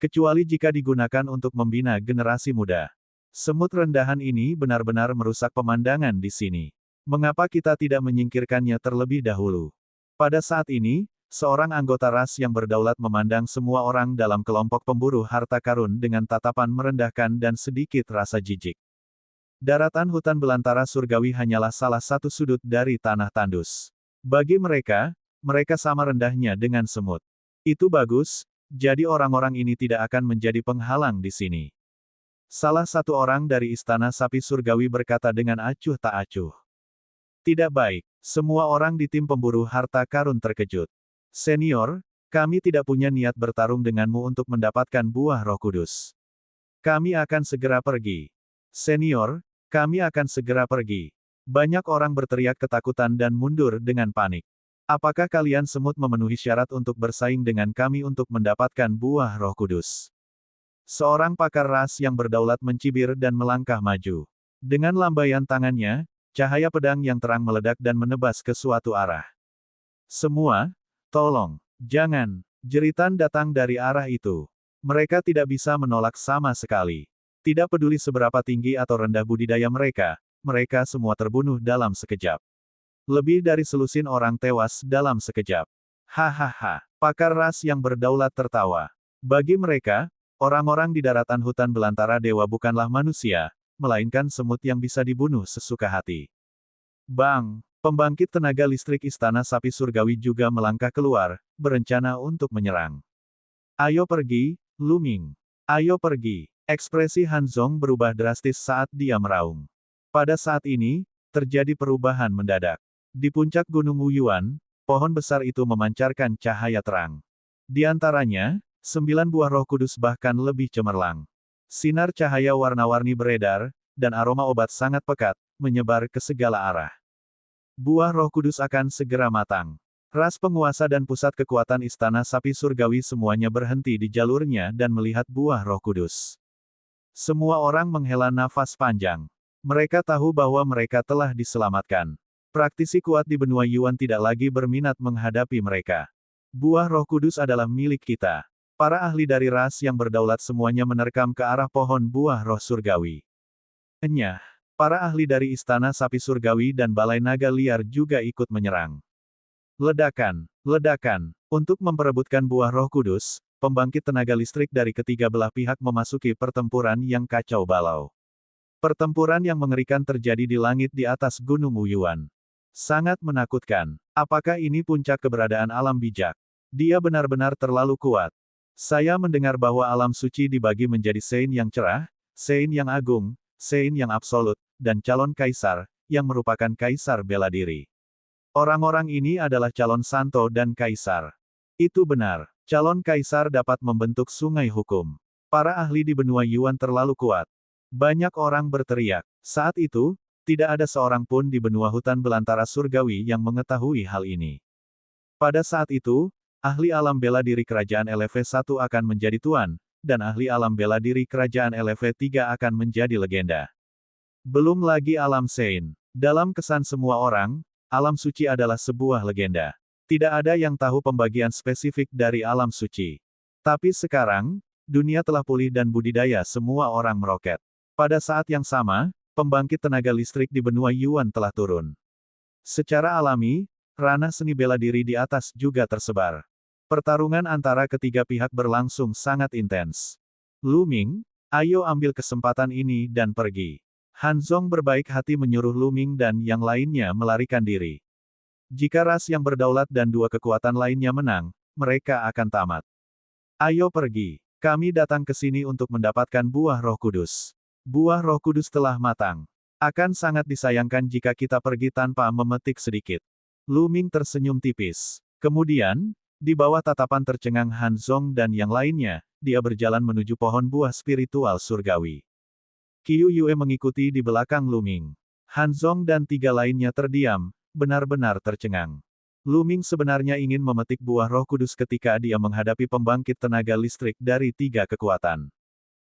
Kecuali jika digunakan untuk membina generasi muda. Semut rendahan ini benar-benar merusak pemandangan di sini. Mengapa kita tidak menyingkirkannya terlebih dahulu? Pada saat ini, seorang anggota ras yang berdaulat memandang semua orang dalam kelompok pemburu harta karun dengan tatapan merendahkan dan sedikit rasa jijik. Daratan hutan belantara surgawi hanyalah salah satu sudut dari tanah tandus. Bagi mereka, mereka sama rendahnya dengan semut. Itu bagus, jadi orang-orang ini tidak akan menjadi penghalang di sini. Salah satu orang dari istana sapi surgawi berkata dengan acuh tak acuh. Tidak baik, semua orang di tim pemburu harta karun terkejut. Senior, kami tidak punya niat bertarung denganmu untuk mendapatkan buah Roh Kudus. Kami akan segera pergi. Senior, kami akan segera pergi. Banyak orang berteriak ketakutan dan mundur dengan panik. Apakah kalian semut memenuhi syarat untuk bersaing dengan kami untuk mendapatkan buah Roh Kudus? Seorang pakar ras yang berdaulat mencibir dan melangkah maju. Dengan lambaian tangannya, cahaya pedang yang terang meledak dan menebas ke suatu arah. Semua, tolong, jangan, jeritan datang dari arah itu. Mereka tidak bisa menolak sama sekali. Tidak peduli seberapa tinggi atau rendah budidaya mereka, mereka semua terbunuh dalam sekejap. Lebih dari selusin orang tewas dalam sekejap. Hahaha, pakar ras yang berdaulat tertawa. Bagi mereka, orang-orang di daratan hutan belantara dewa bukanlah manusia, melainkan semut yang bisa dibunuh sesuka hati. Bang! Pembangkit tenaga listrik istana sapi surgawi juga melangkah keluar, berencana untuk menyerang. Ayo pergi, Lu Ming. Ayo pergi. Ekspresi Han Zong berubah drastis saat dia meraung. Pada saat ini, terjadi perubahan mendadak. Di puncak Gunung Wuyuan, pohon besar itu memancarkan cahaya terang. Di antaranya, 9 buah Roh Kudus bahkan lebih cemerlang. Sinar cahaya warna-warni beredar, dan aroma obat sangat pekat, menyebar ke segala arah. Buah Roh Kudus akan segera matang. Ras penguasa dan pusat kekuatan istana sapi surgawi semuanya berhenti di jalurnya dan melihat buah Roh Kudus. Semua orang menghela nafas panjang. Mereka tahu bahwa mereka telah diselamatkan. Praktisi kuat di benua Yuan tidak lagi berminat menghadapi mereka. Buah Roh Kudus adalah milik kita. Para ahli dari ras yang berdaulat semuanya menerkam ke arah pohon buah roh surgawi. Enyah, para ahli dari istana sapi surgawi dan balai naga liar juga ikut menyerang. Ledakan, ledakan. Untuk memperebutkan buah Roh Kudus, pembangkit tenaga listrik dari ketiga belah pihak memasuki pertempuran yang kacau balau. Pertempuran yang mengerikan terjadi di langit di atas Gunung Wuyuan. Sangat menakutkan. Apakah ini puncak keberadaan alam bijak? Dia benar-benar terlalu kuat. Saya mendengar bahwa alam suci dibagi menjadi Sein yang cerah, Sein yang agung, Sein yang absolut, dan calon kaisar, yang merupakan kaisar bela diri. Orang-orang ini adalah calon santo dan kaisar. Itu benar. Calon kaisar dapat membentuk sungai hukum. Para ahli di benua Yuan terlalu kuat. Banyak orang berteriak. Saat itu, tidak ada seorang pun di benua hutan belantara surgawi yang mengetahui hal ini. Pada saat itu, ahli alam bela diri kerajaan LV1 akan menjadi tuan, dan ahli alam bela diri kerajaan LV3 akan menjadi legenda. Belum lagi alam Sein. Dalam kesan semua orang, alam suci adalah sebuah legenda. Tidak ada yang tahu pembagian spesifik dari alam suci. Tapi sekarang, dunia telah pulih dan budidaya semua orang meroket. Pada saat yang sama, pembangkit tenaga listrik di benua Yuan telah turun. Secara alami, ranah seni bela diri di atas juga tersebar. Pertarungan antara ketiga pihak berlangsung sangat intens. Lu Ming, ayo ambil kesempatan ini dan pergi. Han Zong berbaik hati menyuruh Lu Ming dan yang lainnya melarikan diri. Jika ras yang berdaulat dan dua kekuatan lainnya menang, mereka akan tamat. Ayo pergi. Kami datang ke sini untuk mendapatkan buah Roh Kudus. Buah Roh Kudus telah matang. Akan sangat disayangkan jika kita pergi tanpa memetik sedikit. Lu Ming tersenyum tipis. Kemudian, di bawah tatapan tercengang Han Zong dan yang lainnya, dia berjalan menuju pohon buah spiritual surgawi. Qiu Yue mengikuti di belakang Lu Ming. Han Zong dan tiga lainnya terdiam, benar-benar tercengang. Lu Ming sebenarnya ingin memetik buah Roh Kudus ketika dia menghadapi pembangkit tenaga listrik dari tiga kekuatan.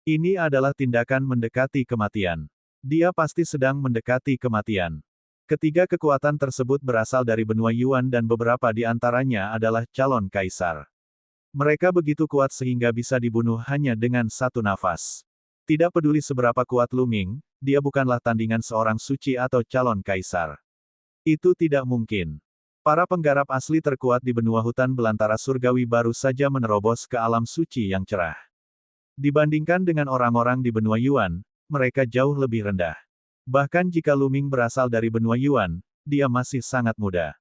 Ini adalah tindakan mendekati kematian. Dia pasti sedang mendekati kematian. Ketiga kekuatan tersebut berasal dari benua Yuan dan beberapa di antaranya adalah calon kaisar. Mereka begitu kuat sehingga bisa dibunuh hanya dengan satu nafas. Tidak peduli seberapa kuat Lu Ming, dia bukanlah tandingan seorang suci atau calon kaisar. Itu tidak mungkin. Para penggarap asli terkuat di benua hutan belantara surgawi baru saja menerobos ke alam suci yang cerah. Dibandingkan dengan orang-orang di benua Yuan, mereka jauh lebih rendah. Bahkan jika Lu Ming berasal dari benua Yuan, dia masih sangat muda.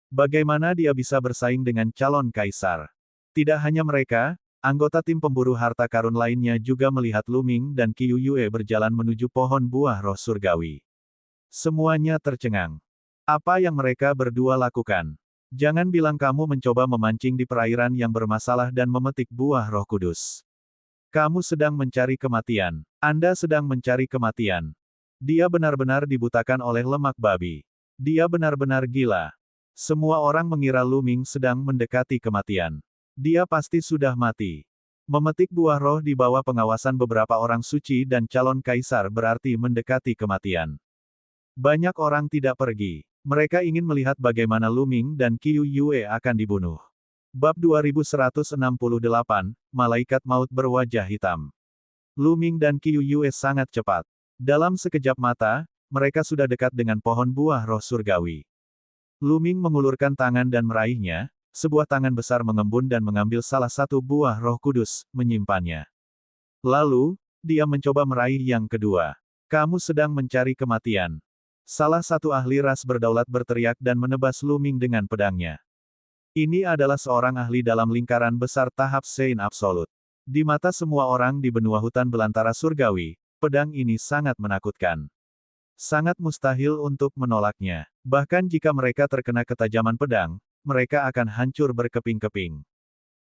Bagaimana dia bisa bersaing dengan calon kaisar? Tidak hanya mereka, anggota tim pemburu harta karun lainnya juga melihat Lu Ming dan Qiu Yue berjalan menuju pohon buah roh surgawi. Semuanya tercengang. Apa yang mereka berdua lakukan? Jangan bilang kamu mencoba memancing di perairan yang bermasalah dan memetik buah roh kudus. Kamu sedang mencari kematian. Anda sedang mencari kematian. Dia benar-benar dibutakan oleh lemak babi. Dia benar-benar gila. Semua orang mengira Lu Ming sedang mendekati kematian. Dia pasti sudah mati. Memetik buah roh di bawah pengawasan beberapa orang suci dan calon kaisar berarti mendekati kematian. Banyak orang tidak pergi. Mereka ingin melihat bagaimana Lu Ming dan Qiu Yue akan dibunuh. Bab 2168, Malaikat Maut Berwajah Hitam. Lu Ming dan Qiu Yue sangat cepat. Dalam sekejap mata, mereka sudah dekat dengan pohon buah roh surgawi. Lu Ming mengulurkan tangan dan meraihnya, sebuah tangan besar mengembun dan mengambil salah satu buah roh kudus, menyimpannya. Lalu, dia mencoba meraih yang kedua. Kamu sedang mencari kematian. Salah satu ahli ras berdaulat berteriak dan menebas Lu Ming dengan pedangnya. Ini adalah seorang ahli dalam lingkaran besar tahap Sein Absolut. Di mata semua orang di benua hutan belantara surgawi, pedang ini sangat menakutkan. Sangat mustahil untuk menolaknya. Bahkan jika mereka terkena ketajaman pedang, mereka akan hancur berkeping-keping.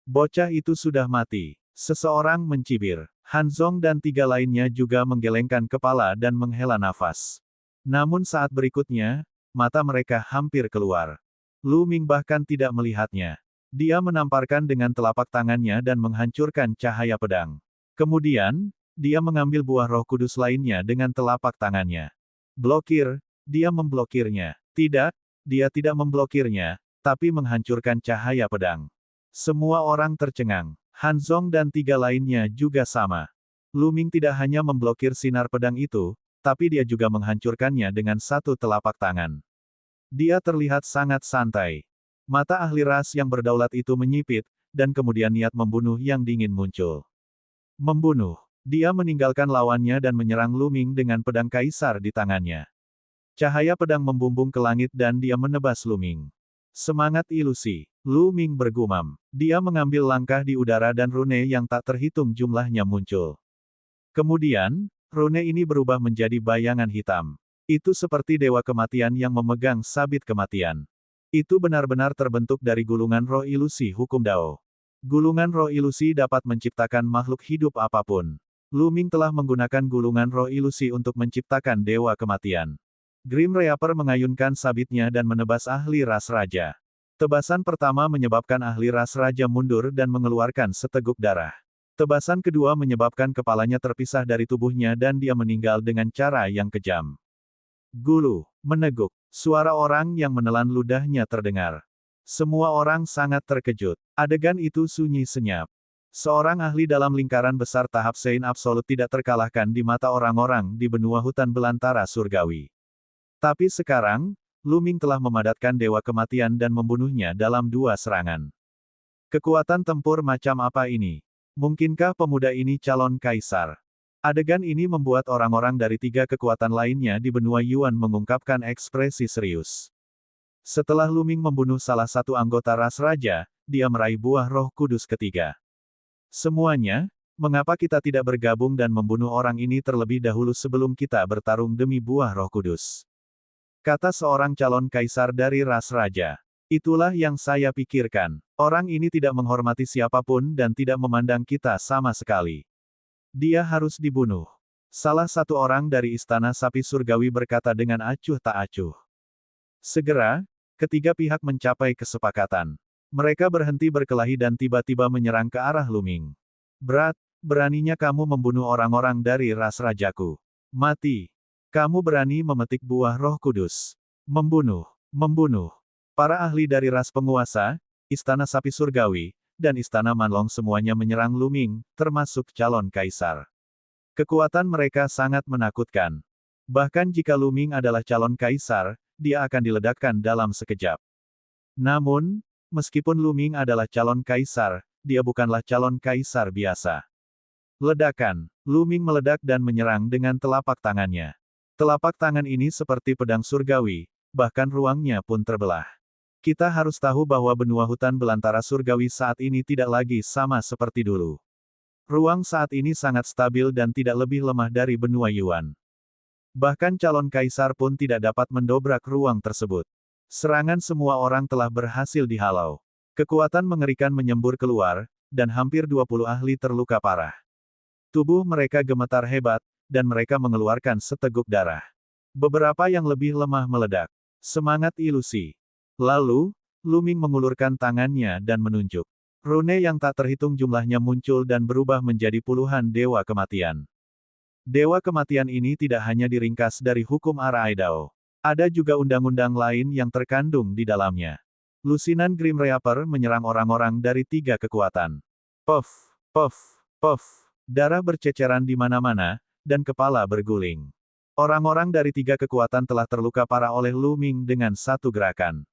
Bocah itu sudah mati. Seseorang mencibir. Han Zong dan tiga lainnya juga menggelengkan kepala dan menghela nafas. Namun saat berikutnya, mata mereka hampir keluar. Lu Ming bahkan tidak melihatnya. Dia menamparkan dengan telapak tangannya dan menghancurkan cahaya pedang. Kemudian, dia mengambil buah roh kudus lainnya dengan telapak tangannya. Blokir, dia memblokirnya. Tidak, dia tidak memblokirnya, tapi menghancurkan cahaya pedang. Semua orang tercengang. Han Zong dan tiga lainnya juga sama. Lu Ming tidak hanya memblokir sinar pedang itu, tapi dia juga menghancurkannya dengan satu telapak tangan. Dia terlihat sangat santai. Mata ahli ras yang berdaulat itu menyipit, dan kemudian niat membunuh yang dingin muncul. Membunuh. Dia meninggalkan lawannya dan menyerang Lu Ming dengan pedang kaisar di tangannya. Cahaya pedang membumbung ke langit dan dia menebas Lu Ming. Semangat ilusi. Lu Ming bergumam. Dia mengambil langkah di udara dan rune yang tak terhitung jumlahnya muncul. Kemudian, rune ini berubah menjadi bayangan hitam. Itu seperti dewa kematian yang memegang sabit kematian. Itu benar-benar terbentuk dari gulungan roh ilusi hukum Dao. Gulungan roh ilusi dapat menciptakan makhluk hidup apapun. Lu Ming telah menggunakan gulungan roh ilusi untuk menciptakan dewa kematian. Grim Reaper mengayunkan sabitnya dan menebas ahli ras raja. Tebasan pertama menyebabkan ahli ras raja mundur dan mengeluarkan seteguk darah. Tebasan kedua menyebabkan kepalanya terpisah dari tubuhnya dan dia meninggal dengan cara yang kejam. Gulu, meneguk. Suara orang yang menelan ludahnya terdengar. Semua orang sangat terkejut. Adegan itu sunyi senyap. Seorang ahli dalam lingkaran besar tahap Sein Absolut tidak terkalahkan di mata orang-orang di benua hutan belantara surgawi. Tapi sekarang, Lu Ming telah memadatkan dewa kematian dan membunuhnya dalam 2 serangan. Kekuatan tempur macam apa ini? Mungkinkah pemuda ini calon kaisar? Adegan ini membuat orang-orang dari 3 kekuatan lainnya di benua Yuan mengungkapkan ekspresi serius. Setelah Lu Ming membunuh salah satu anggota ras raja, dia meraih buah roh kudus ketiga. Semuanya, mengapa kita tidak bergabung dan membunuh orang ini terlebih dahulu sebelum kita bertarung demi buah roh kudus? Kata seorang calon kaisar dari ras raja. Itulah yang saya pikirkan. Orang ini tidak menghormati siapapun dan tidak memandang kita sama sekali. Dia harus dibunuh. Salah satu orang dari istana sapi surgawi berkata dengan acuh tak acuh. Segera, ketiga pihak mencapai kesepakatan. Mereka berhenti berkelahi dan tiba-tiba menyerang ke arah Lu Ming. Beraninya kamu membunuh orang-orang dari ras rajaku. Mati. Kamu berani memetik buah Roh Kudus. Membunuh. Membunuh. Para ahli dari ras penguasa, Istana Sapi Surgawi, dan Istana Manlong semuanya menyerang Lu Ming, termasuk calon kaisar. Kekuatan mereka sangat menakutkan. Bahkan jika Lu Ming adalah calon kaisar, dia akan diledakkan dalam sekejap. Namun, meskipun Lu Ming adalah calon kaisar, dia bukanlah calon kaisar biasa. Ledakan. Lu Ming meledak dan menyerang dengan telapak tangannya. Telapak tangan ini seperti pedang surgawi, bahkan ruangnya pun terbelah. Kita harus tahu bahwa benua hutan belantara surgawi saat ini tidak lagi sama seperti dulu. Ruang saat ini sangat stabil dan tidak lebih lemah dari benua Yuan. Bahkan calon kaisar pun tidak dapat mendobrak ruang tersebut. Serangan semua orang telah berhasil dihalau. Kekuatan mengerikan menyembur keluar, dan hampir 20 ahli terluka parah. Tubuh mereka gemetar hebat, dan mereka mengeluarkan seteguk darah. Beberapa yang lebih lemah meledak. Semangat ilusi. Lalu, Lu Ming mengulurkan tangannya dan menunjuk. Rune yang tak terhitung jumlahnya muncul dan berubah menjadi puluhan dewa kematian. Dewa kematian ini tidak hanya diringkas dari hukum Araidao. Ada juga undang-undang lain yang terkandung di dalamnya. Lusinan Grim Reaper menyerang orang-orang dari 3 kekuatan. Puff, puff, puff. Darah berceceran di mana-mana, dan kepala berguling. Orang-orang dari 3 kekuatan telah terluka parah oleh Lu Ming dengan satu gerakan.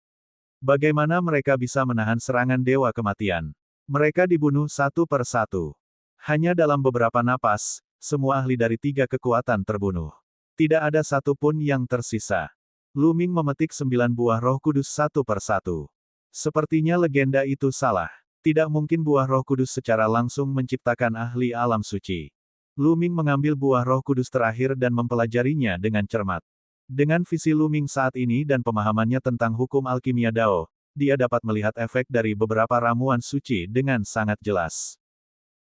Bagaimana mereka bisa menahan serangan dewa kematian? Mereka dibunuh satu per satu. Hanya dalam beberapa napas, semua ahli dari 3 kekuatan terbunuh. Tidak ada satu pun yang tersisa. Lu Ming memetik 9 buah Roh Kudus satu per satu. Sepertinya legenda itu salah. Tidak mungkin buah Roh Kudus secara langsung menciptakan ahli alam suci. Lu Ming mengambil buah Roh Kudus terakhir dan mempelajarinya dengan cermat. Dengan visi Lu Ming saat ini dan pemahamannya tentang hukum alkimia Dao, dia dapat melihat efek dari beberapa ramuan suci dengan sangat jelas.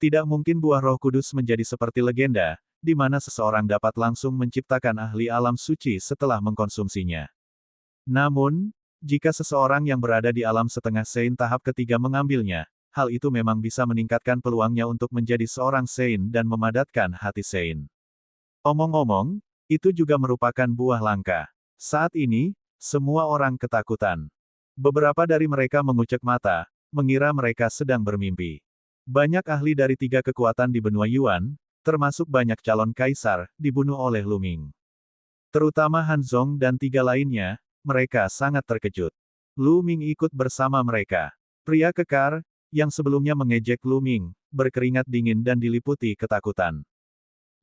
Tidak mungkin buah Roh Kudus menjadi seperti legenda, di mana seseorang dapat langsung menciptakan ahli alam suci setelah mengkonsumsinya. Namun, jika seseorang yang berada di alam setengah Sein tahap ketiga mengambilnya, hal itu memang bisa meningkatkan peluangnya untuk menjadi seorang Sein dan memadatkan hati Sein. Omong-omong, itu juga merupakan buah langka. Saat ini, semua orang ketakutan. Beberapa dari mereka mengucek mata, mengira mereka sedang bermimpi. Banyak ahli dari 3 kekuatan di benua Yuan, termasuk banyak calon kaisar, dibunuh oleh Lu Ming. Terutama Han Zong dan 3 lainnya, mereka sangat terkejut. Lu Ming ikut bersama mereka. Pria kekar, yang sebelumnya mengejek Lu Ming, berkeringat dingin dan diliputi ketakutan.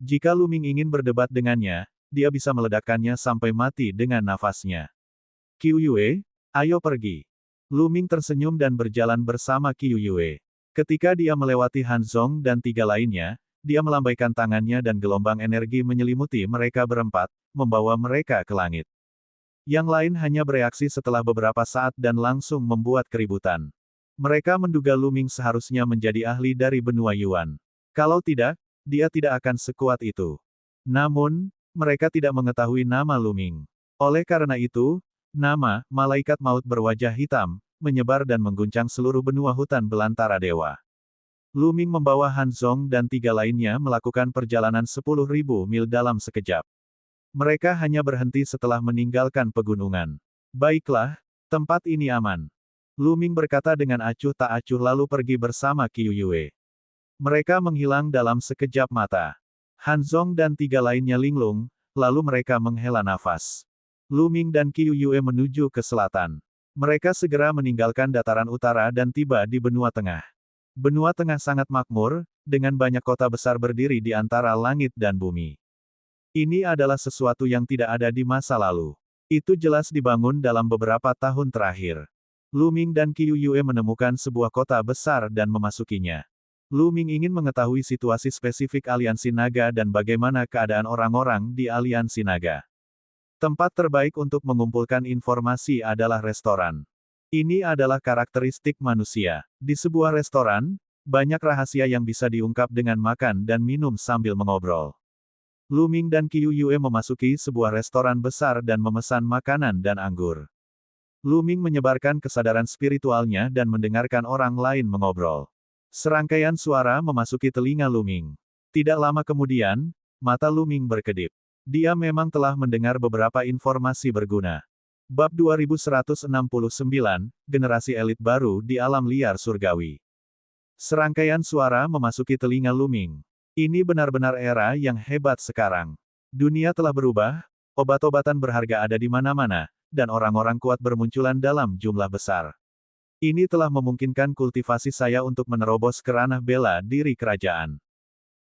Jika Lu Ming ingin berdebat dengannya, dia bisa meledakkannya sampai mati dengan nafasnya. Qiu Yue, ayo pergi. Lu Ming tersenyum dan berjalan bersama Qiu Yue. Ketika dia melewati Han Zong dan 3 lainnya, dia melambaikan tangannya dan gelombang energi menyelimuti mereka berempat, membawa mereka ke langit. Yang lain hanya bereaksi setelah beberapa saat dan langsung membuat keributan. Mereka menduga Lu Ming seharusnya menjadi ahli dari benua Yuan. Kalau tidak, dia tidak akan sekuat itu. Namun, mereka tidak mengetahui nama Lu Ming. Oleh karena itu, nama Malaikat Maut berwajah hitam menyebar dan mengguncang seluruh benua hutan belantara dewa. Lu Ming membawa Han Zong dan 3 lainnya melakukan perjalanan 10.000 mil dalam sekejap. Mereka hanya berhenti setelah meninggalkan pegunungan. Baiklah, tempat ini aman. Lu Ming berkata dengan acuh tak acuh lalu pergi bersama Qiu Yue. Mereka menghilang dalam sekejap mata. Han Zong dan 3 lainnya linglung, lalu mereka menghela nafas. Lu Ming dan Qiu Yue menuju ke selatan. Mereka segera meninggalkan dataran utara dan tiba di benua tengah. Benua tengah sangat makmur, dengan banyak kota besar berdiri di antara langit dan bumi. Ini adalah sesuatu yang tidak ada di masa lalu. Itu jelas dibangun dalam beberapa tahun terakhir. Lu Ming dan Qiu Yue menemukan sebuah kota besar dan memasukinya. Lu Ming ingin mengetahui situasi spesifik Aliansi Naga dan bagaimana keadaan orang-orang di Aliansi Naga. Tempat terbaik untuk mengumpulkan informasi adalah restoran. Ini adalah karakteristik manusia. Di sebuah restoran, banyak rahasia yang bisa diungkap dengan makan dan minum sambil mengobrol. Lu Ming dan Qiu Yue memasuki sebuah restoran besar dan memesan makanan dan anggur. Lu Ming menyebarkan kesadaran spiritualnya dan mendengarkan orang lain mengobrol. Serangkaian suara memasuki telinga Lu Ming. Tidak lama kemudian, mata Lu Ming berkedip. Dia memang telah mendengar beberapa informasi berguna. Bab 2169, Generasi Elit Baru di Alam Liar Surgawi. Serangkaian suara memasuki telinga Luming. Ini benar-benar era yang hebat sekarang. Dunia telah berubah, obat-obatan berharga ada di mana-mana, dan orang-orang kuat bermunculan dalam jumlah besar. Ini telah memungkinkan kultivasi saya untuk menerobos ke ranah bela diri kerajaan.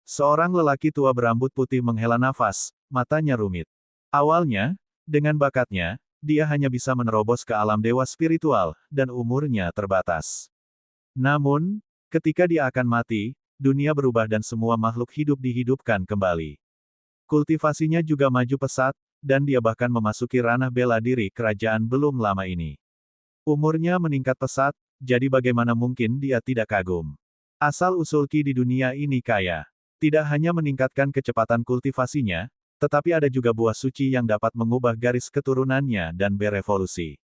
Seorang lelaki tua berambut putih menghela nafas, matanya rumit. Awalnya, dengan bakatnya, dia hanya bisa menerobos ke alam dewa spiritual, dan umurnya terbatas. Namun, ketika dia akan mati, dunia berubah dan semua makhluk hidup dihidupkan kembali. Kultivasinya juga maju pesat, dan dia bahkan memasuki ranah bela diri kerajaan belum lama ini. Umurnya meningkat pesat, jadi bagaimana mungkin dia tidak kagum. Asal-usul Ki di dunia ini kaya. Tidak hanya meningkatkan kecepatan kultivasinya, tetapi ada juga buah suci yang dapat mengubah garis keturunannya dan berevolusi.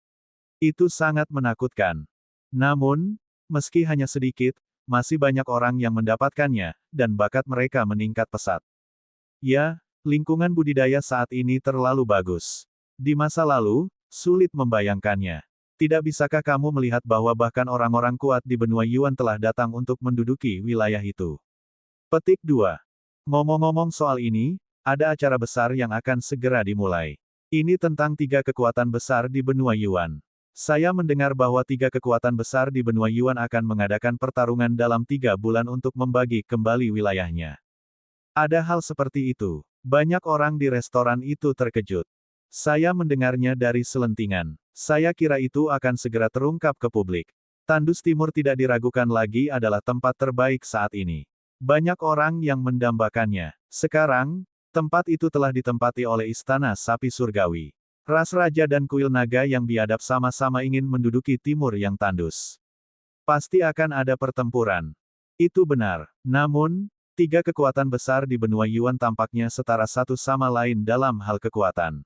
Itu sangat menakutkan. Namun, meski hanya sedikit, masih banyak orang yang mendapatkannya, dan bakat mereka meningkat pesat. Ya, lingkungan budidaya saat ini terlalu bagus. Di masa lalu, sulit membayangkannya. Tidak bisakah kamu melihat bahwa bahkan orang-orang kuat di benua Yuan telah datang untuk menduduki wilayah itu? Petik 2. Ngomong-ngomong soal ini, ada acara besar yang akan segera dimulai. Ini tentang 3 kekuatan besar di benua Yuan. Saya mendengar bahwa 3 kekuatan besar di benua Yuan akan mengadakan pertarungan dalam 3 bulan untuk membagi kembali wilayahnya. Ada hal seperti itu. Banyak orang di restoran itu terkejut. Saya mendengarnya dari selentingan. Saya kira itu akan segera terungkap ke publik. Tandus Timur tidak diragukan lagi adalah tempat terbaik saat ini. Banyak orang yang mendambakannya. Sekarang, tempat itu telah ditempati oleh Istana Sapi Surgawi. Ras Raja dan Kuil Naga yang biadab sama-sama ingin menduduki timur yang tandus. Pasti akan ada pertempuran. Itu benar. Namun, 3 kekuatan besar di benua Yuan tampaknya setara satu sama lain dalam hal kekuatan.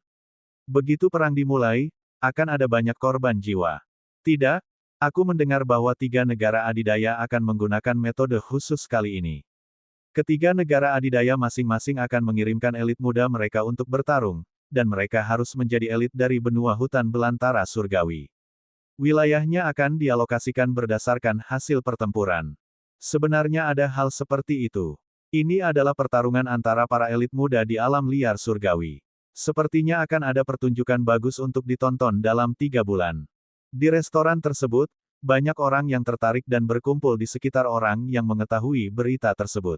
Begitu perang dimulai, akan ada banyak korban jiwa. Tidak, aku mendengar bahwa 3 negara adidaya akan menggunakan metode khusus kali ini. Ketiga negara adidaya masing-masing akan mengirimkan elit muda mereka untuk bertarung, dan mereka harus menjadi elit dari benua hutan belantara surgawi. Wilayahnya akan dialokasikan berdasarkan hasil pertempuran. Sebenarnya ada hal seperti itu. Ini adalah pertarungan antara para elit muda di alam liar surgawi. Sepertinya akan ada pertunjukan bagus untuk ditonton dalam 3 bulan. Di restoran tersebut, banyak orang yang tertarik dan berkumpul di sekitar orang yang mengetahui berita tersebut.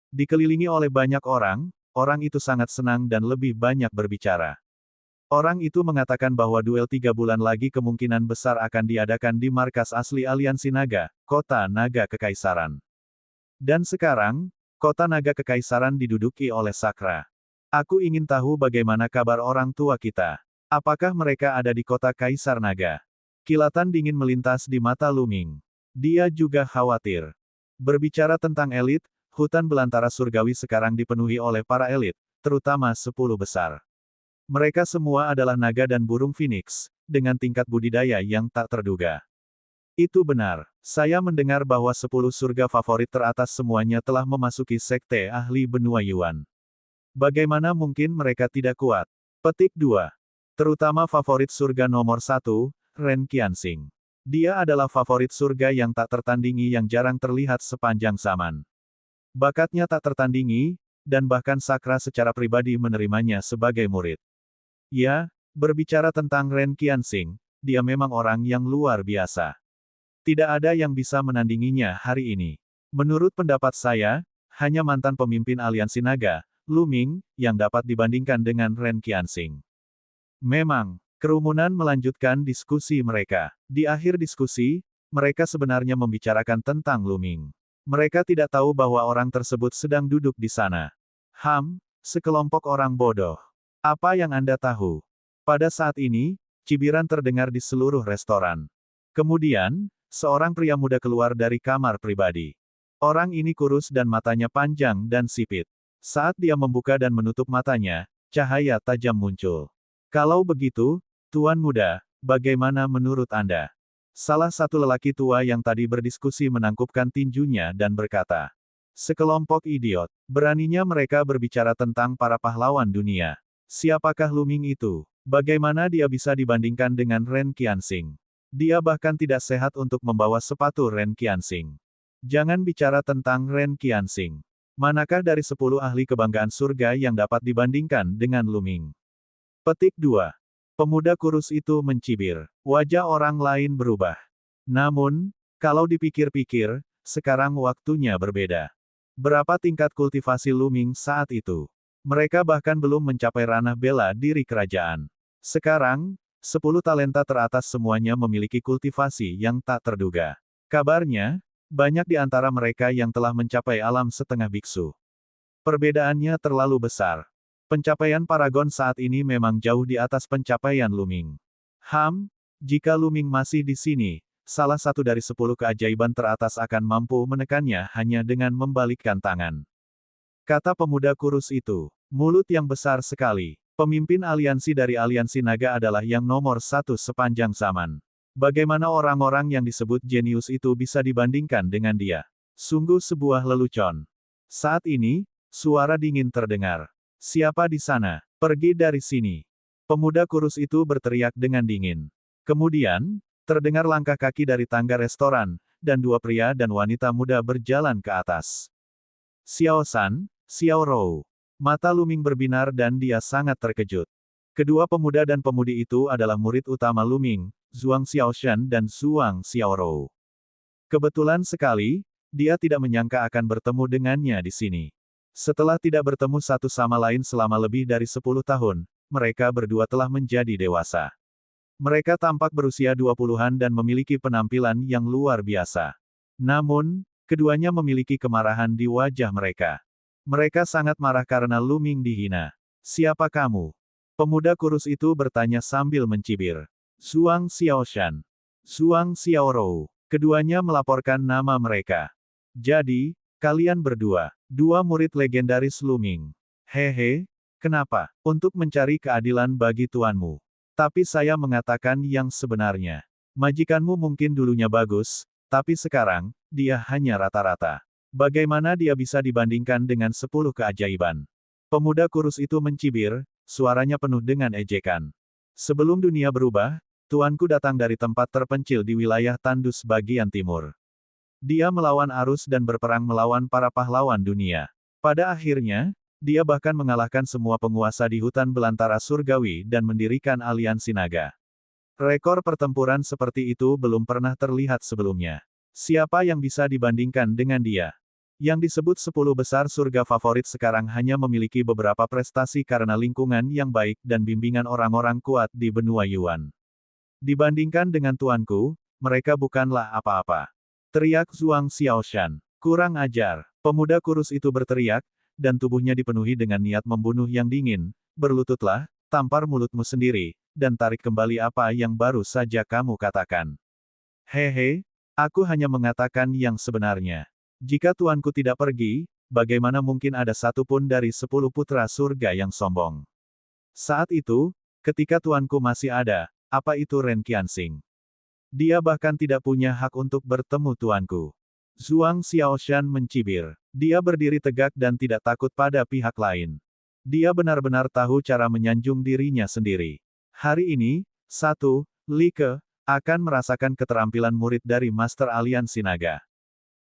Dikelilingi oleh banyak orang, orang itu sangat senang dan lebih banyak berbicara. Orang itu mengatakan bahwa duel 3 bulan lagi kemungkinan besar akan diadakan di markas asli Aliansi Naga, Kota Naga Kekaisaran. Dan sekarang, Kota Naga Kekaisaran diduduki oleh Sakra. Aku ingin tahu bagaimana kabar orang tua kita. Apakah mereka ada di kota Kaisar Naga? Kilatan dingin melintas di mata Luming. Dia juga khawatir. Berbicara tentang elit, hutan belantara surgawi sekarang dipenuhi oleh para elit, terutama 10 besar. Mereka semua adalah naga dan burung phoenix, dengan tingkat budidaya yang tak terduga. Itu benar. Saya mendengar bahwa 10 surga favorit teratas semuanya telah memasuki sekte ahli benua Yuan. Bagaimana mungkin mereka tidak kuat? Petik 2. Terutama favorit surga nomor 1, Ren Qianxing. Dia adalah favorit surga yang tak tertandingi yang jarang terlihat sepanjang zaman. Bakatnya tak tertandingi, dan bahkan Sakra secara pribadi menerimanya sebagai murid. Ya, berbicara tentang Ren Qianxing, dia memang orang yang luar biasa. Tidak ada yang bisa menandinginya hari ini. Menurut pendapat saya, hanya mantan pemimpin Aliansi Naga, Luming, yang dapat dibandingkan dengan Ren Qianxing. Memang, kerumunan melanjutkan diskusi mereka. Di akhir diskusi, mereka sebenarnya membicarakan tentang Luming. Mereka tidak tahu bahwa orang tersebut sedang duduk di sana. Sekelompok orang bodoh. Apa yang Anda tahu? Pada saat ini, cibiran terdengar di seluruh restoran. Kemudian, seorang pria muda keluar dari kamar pribadi. Orang ini kurus dan matanya panjang dan sipit. Saat dia membuka dan menutup matanya, cahaya tajam muncul. Kalau begitu, Tuan Muda, bagaimana menurut Anda? Salah satu lelaki tua yang tadi berdiskusi menangkupkan tinjunya dan berkata. Sekelompok idiot. Beraninya mereka berbicara tentang para pahlawan dunia. Siapakah Lu Ming itu? Bagaimana dia bisa dibandingkan dengan Ren Qianxing? Dia bahkan tidak sehat untuk membawa sepatu Ren Qianxing. Jangan bicara tentang Ren Qianxing. Manakah dari 10 ahli kebanggaan surga yang dapat dibandingkan dengan Lu Ming? Petik 2. Pemuda kurus itu mencibir. Wajah orang lain berubah. Namun, kalau dipikir-pikir, sekarang waktunya berbeda. Berapa tingkat kultivasi Lu Ming saat itu? Mereka bahkan belum mencapai ranah bela diri kerajaan. Sekarang, 10 talenta teratas semuanya memiliki kultivasi yang tak terduga. Kabarnya, banyak di antara mereka yang telah mencapai alam setengah biksu. Perbedaannya terlalu besar. Pencapaian Paragon saat ini memang jauh di atas pencapaian Lu Ming. Jika Lu Ming masih di sini, salah satu dari 10 keajaiban teratas akan mampu menekannya hanya dengan membalikkan tangan. Kata pemuda kurus itu. Mulut yang besar sekali. Pemimpin aliansi dari aliansi naga adalah yang nomor 1 sepanjang zaman. Bagaimana orang-orang yang disebut jenius itu bisa dibandingkan dengan dia? Sungguh sebuah lelucon. Saat ini, suara dingin terdengar. Siapa di sana? Pergi dari sini. Pemuda kurus itu berteriak dengan dingin. Kemudian, terdengar langkah kaki dari tangga restoran, dan 2 pria dan wanita muda berjalan ke atas. Xiao San, Xiao Rou. Mata Lu Ming berbinar dan dia sangat terkejut. Kedua pemuda dan pemudi itu adalah murid utama Lu Ming, Zhuang Xiaoshan dan Zhuang Xiaorou. Kebetulan sekali, dia tidak menyangka akan bertemu dengannya di sini. Setelah tidak bertemu satu sama lain selama lebih dari 10 tahun, mereka berdua telah menjadi dewasa. Mereka tampak berusia 20-an dan memiliki penampilan yang luar biasa. Namun, keduanya memiliki kemarahan di wajah mereka. Mereka sangat marah karena Lu Ming dihina. Siapa kamu? Pemuda kurus itu bertanya sambil mencibir. Zhuang Xiaoshan. Zhuang Xiaorou. Keduanya melaporkan nama mereka. Jadi, kalian berdua, 2 murid legendaris Lu Ming. Hehe, kenapa? Untuk mencari keadilan bagi tuanmu. Tapi saya mengatakan yang sebenarnya. Majikanmu mungkin dulunya bagus, tapi sekarang, dia hanya rata-rata. Bagaimana dia bisa dibandingkan dengan 10 keajaiban? Pemuda kurus itu mencibir, suaranya penuh dengan ejekan. Sebelum dunia berubah, tuanku datang dari tempat terpencil di wilayah Tandus bagian timur. Dia melawan arus dan berperang melawan para pahlawan dunia. Pada akhirnya, dia bahkan mengalahkan semua penguasa di hutan belantara surgawi dan mendirikan aliansi naga. Rekor pertempuran seperti itu belum pernah terlihat sebelumnya. Siapa yang bisa dibandingkan dengan dia? Yang disebut 10 besar surga favorit sekarang hanya memiliki beberapa prestasi karena lingkungan yang baik dan bimbingan orang-orang kuat di benua Yuan. Dibandingkan dengan tuanku, mereka bukanlah apa-apa. Teriak Zhuang Xiaoshan. Kurang ajar. Pemuda kurus itu berteriak, dan tubuhnya dipenuhi dengan niat membunuh yang dingin. Berlututlah, tampar mulutmu sendiri, dan tarik kembali apa yang baru saja kamu katakan. Hehe, aku hanya mengatakan yang sebenarnya. Jika tuanku tidak pergi, bagaimana mungkin ada satu pun dari 10 putra surga yang sombong? Saat itu, ketika tuanku masih ada, apa itu Ren Qianxing? Dia bahkan tidak punya hak untuk bertemu tuanku. Zhuang Xiaoshan mencibir. Dia berdiri tegak dan tidak takut pada pihak lain. Dia benar-benar tahu cara menyanjung dirinya sendiri. Hari ini, Li Ke akan merasakan keterampilan murid dari Master Aliansi Naga.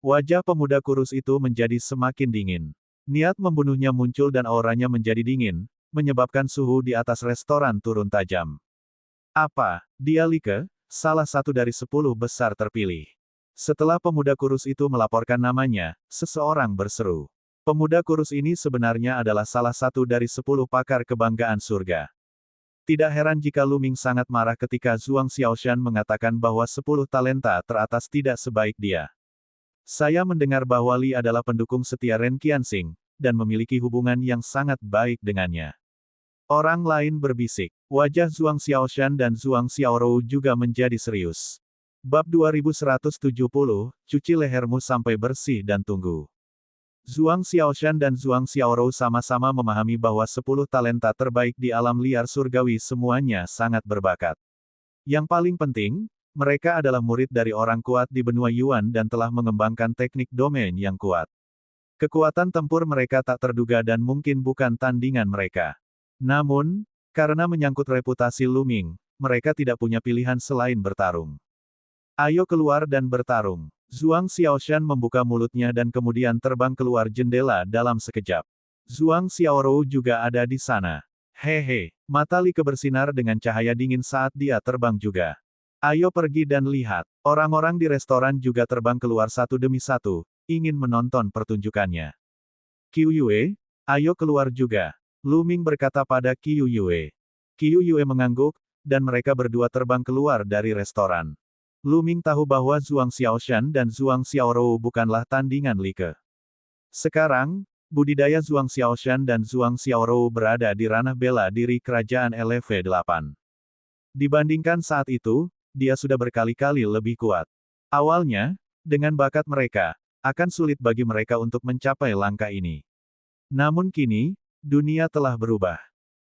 Wajah pemuda kurus itu menjadi semakin dingin. Niat membunuhnya muncul dan auranya menjadi dingin, menyebabkan suhu di atas restoran turun tajam. Apa? Dia Li Ke, salah satu dari 10 besar terpilih. Setelah pemuda kurus itu melaporkan namanya, seseorang berseru. Pemuda kurus ini sebenarnya adalah salah satu dari 10 pakar kebanggaan surga. Tidak heran jika Lu Ming sangat marah ketika Zhuang Xiaoshan mengatakan bahwa 10 talenta teratas tidak sebaik dia. Saya mendengar bahwa Li adalah pendukung setia Ren Qianxing, dan memiliki hubungan yang sangat baik dengannya. Orang lain berbisik. Wajah Zhuang Xiaoshan dan Zhuang Xiaorou juga menjadi serius. Bab 2170, cuci lehermu sampai bersih dan tunggu. Zhuang Xiaoshan dan Zhuang Xiaorou sama-sama memahami bahwa 10 talenta terbaik di alam liar surgawi semuanya sangat berbakat. Yang paling penting, mereka adalah murid dari orang kuat di benua Yuan dan telah mengembangkan teknik domain yang kuat. Kekuatan tempur mereka tak terduga dan mungkin bukan tandingan mereka. Namun, karena menyangkut reputasi Luming, mereka tidak punya pilihan selain bertarung. Ayo keluar dan bertarung. Zhuang Xiaoshan membuka mulutnya dan kemudian terbang keluar jendela dalam sekejap. Zhuang Xiaorou juga ada di sana. Hehe, mata Li Ke bersinar dengan cahaya dingin saat dia terbang juga. Ayo pergi dan lihat. Orang-orang di restoran juga terbang keluar satu demi satu, ingin menonton pertunjukannya. Qiu Yue, ayo keluar juga. Luming berkata pada Qiu Yue. Qiu Yue mengangguk, dan mereka berdua terbang keluar dari restoran. Luming tahu bahwa Zhuang Xiaoshan dan Zhuang Xiaorou bukanlah tandingan Li Ke. Sekarang, budidaya Zhuang Xiaoshan dan Zhuang Xiaorou berada di ranah bela diri kerajaan LV8. Dibandingkan saat itu, dia sudah berkali-kali lebih kuat. Awalnya, dengan bakat mereka, akan sulit bagi mereka untuk mencapai langkah ini. Namun kini, dunia telah berubah.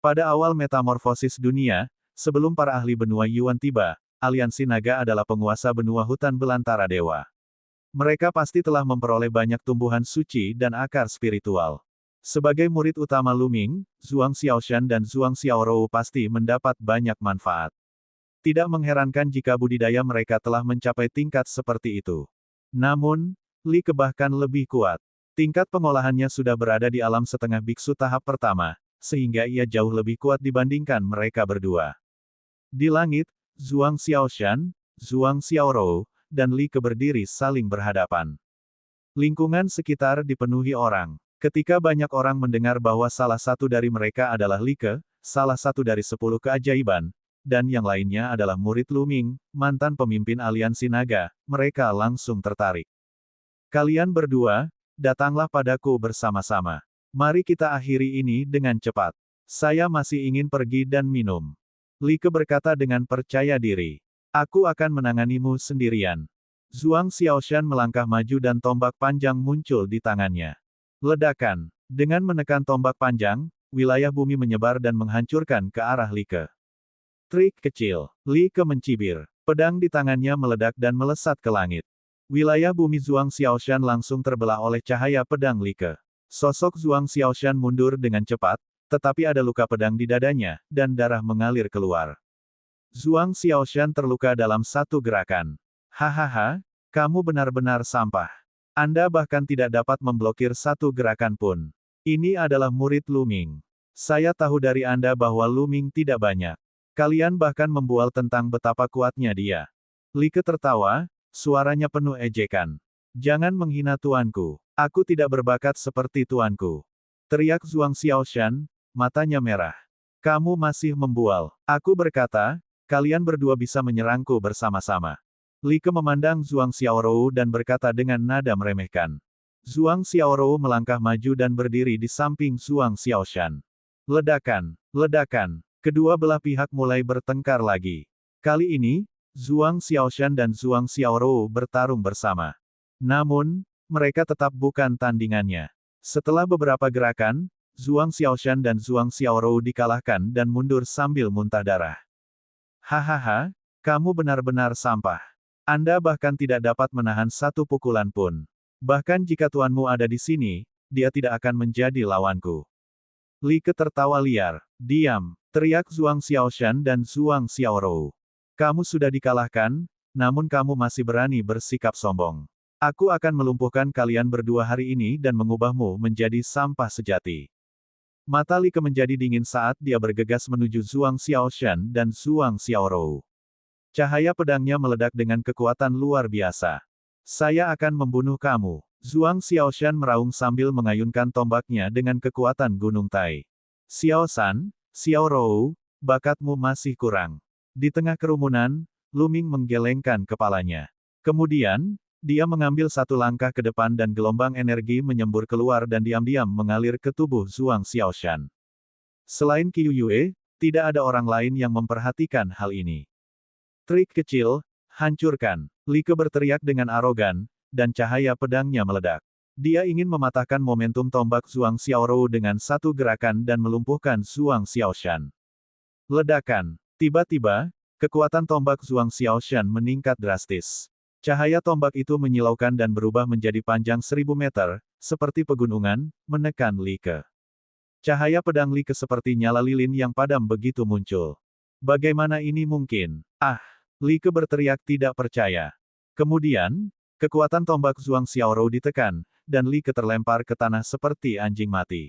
Pada awal metamorfosis dunia, sebelum para ahli benua Yuan tiba, aliansi naga adalah penguasa benua hutan belantara dewa. Mereka pasti telah memperoleh banyak tumbuhan suci dan akar spiritual. Sebagai murid utama Luming, Zhuang Xiaoshan dan Zhuang Xiaorou pasti mendapat banyak manfaat. Tidak mengherankan jika budidaya mereka telah mencapai tingkat seperti itu. Namun, Li Ke bahkan lebih kuat. Tingkat pengolahannya sudah berada di alam setengah biksu tahap pertama, sehingga ia jauh lebih kuat dibandingkan mereka berdua. Di langit, Zhuang Xiaoshan, Zhuang Xiaorou, dan Li Ke berdiri saling berhadapan. Lingkungan sekitar dipenuhi orang. Ketika banyak orang mendengar bahwa salah satu dari mereka adalah Li Ke, salah satu dari 10 keajaiban, dan yang lainnya adalah murid Luming, mantan pemimpin aliansi naga, mereka langsung tertarik. Kalian berdua, datanglah padaku bersama-sama. Mari kita akhiri ini dengan cepat. Saya masih ingin pergi dan minum. Li Ke berkata dengan percaya diri. Aku akan menanganimu sendirian. Zhuang Xiaoshan melangkah maju dan tombak panjang muncul di tangannya. Ledakan. Dengan menekan tombak panjang, wilayah bumi menyebar dan menghancurkan ke arah Li Ke. Trik kecil. Li Ke mencibir. Pedang di tangannya meledak dan melesat ke langit. Wilayah bumi Zhuang Xiaoshan langsung terbelah oleh cahaya pedang Li Ke. Sosok Zhuang Xiaoshan mundur dengan cepat, tetapi ada luka pedang di dadanya, dan darah mengalir keluar. Zhuang Xiaoshan terluka dalam satu gerakan. Hahaha, kamu benar-benar sampah. Anda bahkan tidak dapat memblokir satu gerakan pun. Ini adalah murid Luming. Saya tahu dari Anda bahwa Luming tidak banyak. Kalian bahkan membual tentang betapa kuatnya dia. Li Ke tertawa, suaranya penuh ejekan. Jangan menghina tuanku. Aku tidak berbakat seperti tuanku. Teriak Zhuang Xiaoshan, matanya merah. Kamu masih membual. Aku berkata, kalian berdua bisa menyerangku bersama-sama. Li Ke memandang Zhuang Xiaorou dan berkata dengan nada meremehkan. Zhuang Xiaorou melangkah maju dan berdiri di samping Zhuang Xiaoshan. Ledakan, ledakan. Kedua belah pihak mulai bertengkar lagi. Kali ini, Zhuang Xiaoshan dan Zhuang Xiaorou bertarung bersama. Namun, mereka tetap bukan tandingannya. Setelah beberapa gerakan, Zhuang Xiaoshan dan Zhuang Xiaorou dikalahkan dan mundur sambil muntah darah. Hahaha, kamu benar-benar sampah. Anda bahkan tidak dapat menahan satu pukulan pun. Bahkan jika tuanmu ada di sini, dia tidak akan menjadi lawanku. Li Ke tertawa liar. Diam, teriak Zhuang Xiaoshan dan Zhuang Xiaorou. Kamu sudah dikalahkan, namun kamu masih berani bersikap sombong. Aku akan melumpuhkan kalian berdua hari ini dan mengubahmu menjadi sampah sejati. Mata Li Ke menjadi dingin saat dia bergegas menuju Zhuang Xiaoshan dan Zhuang Xiaorou. Cahaya pedangnya meledak dengan kekuatan luar biasa. Saya akan membunuh kamu. Zhuang Xiaoshan meraung sambil mengayunkan tombaknya dengan kekuatan Gunung Tai. Xiaoshan, Xiaorou, bakatmu masih kurang. Di tengah kerumunan, Luming menggelengkan kepalanya. Kemudian, dia mengambil satu langkah ke depan dan gelombang energi menyembur keluar dan diam-diam mengalir ke tubuh Zhuang Xiaoshan. Selain Qiu Yue, tidak ada orang lain yang memperhatikan hal ini. Trik kecil, hancurkan. Li Ke berteriak dengan arogan, dan cahaya pedangnya meledak. Dia ingin mematahkan momentum tombak Zhuang Xiaorou dengan satu gerakan dan melumpuhkan Zhuang Xiaoshan. Ledakan. Tiba-tiba, kekuatan tombak Zhuang Xiaoshan meningkat drastis. Cahaya tombak itu menyilaukan dan berubah menjadi panjang 1000 meter, seperti pegunungan, menekan Li Ke. Cahaya pedang Li Ke seperti nyala lilin yang padam begitu muncul. Bagaimana ini mungkin? Ah! Li Ke berteriak tidak percaya. Kemudian, kekuatan tombak Zhuang Xiaorou ditekan, dan Li Ke terlempar ke tanah seperti anjing mati.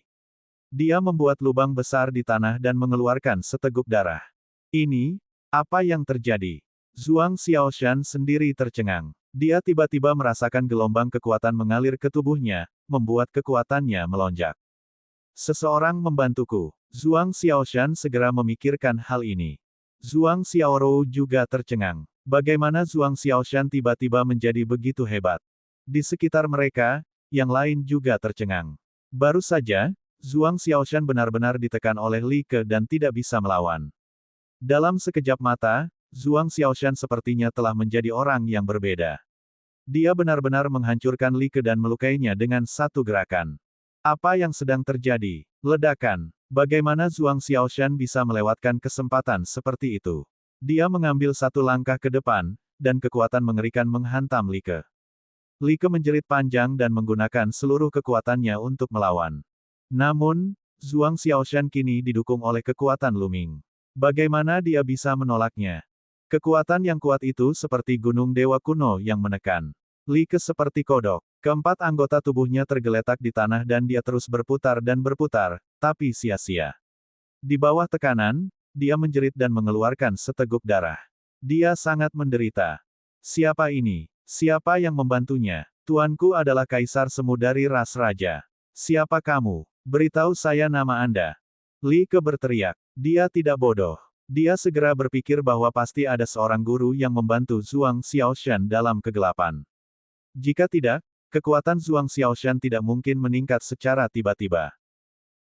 Dia membuat lubang besar di tanah dan mengeluarkan seteguk darah. Ini, apa yang terjadi? Zhuang Xiaoshan sendiri tercengang. Dia tiba-tiba merasakan gelombang kekuatan mengalir ke tubuhnya, membuat kekuatannya melonjak. Seseorang membantuku. Zhuang Xiaoshan segera memikirkan hal ini. Zhuang Xiaorou juga tercengang. Bagaimana Zhuang Xiaoshan tiba-tiba menjadi begitu hebat? Di sekitar mereka, yang lain juga tercengang. Baru saja, Zhuang Xiaoshan benar-benar ditekan oleh Li Ke dan tidak bisa melawan. Dalam sekejap mata, Zhuang Xiaoshan sepertinya telah menjadi orang yang berbeda. Dia benar-benar menghancurkan Li Ke dan melukainya dengan satu gerakan. Apa yang sedang terjadi? Ledakan. Bagaimana Zhuang Xiaoshan bisa melewatkan kesempatan seperti itu? Dia mengambil satu langkah ke depan, dan kekuatan mengerikan menghantam Li Ke. Li Ke menjerit panjang dan menggunakan seluruh kekuatannya untuk melawan. Namun, Zhuang Xiaoshan kini didukung oleh kekuatan Lu Ming. Bagaimana dia bisa menolaknya? Kekuatan yang kuat itu seperti gunung dewa kuno yang menekan. Li Ke seperti kodok. Keempat anggota tubuhnya tergeletak di tanah dan dia terus berputar dan berputar, tapi sia-sia. Di bawah tekanan, dia menjerit dan mengeluarkan seteguk darah. Dia sangat menderita. Siapa ini? Siapa yang membantunya? Tuanku adalah Kaisar Semu dari ras Raja. Siapa kamu? Beritahu saya nama Anda. Li Ke berteriak. Dia tidak bodoh. Dia segera berpikir bahwa pasti ada seorang guru yang membantu Zhuang Xiaoshan dalam kegelapan. Jika tidak, kekuatan Zhuang Xiaoshan tidak mungkin meningkat secara tiba-tiba.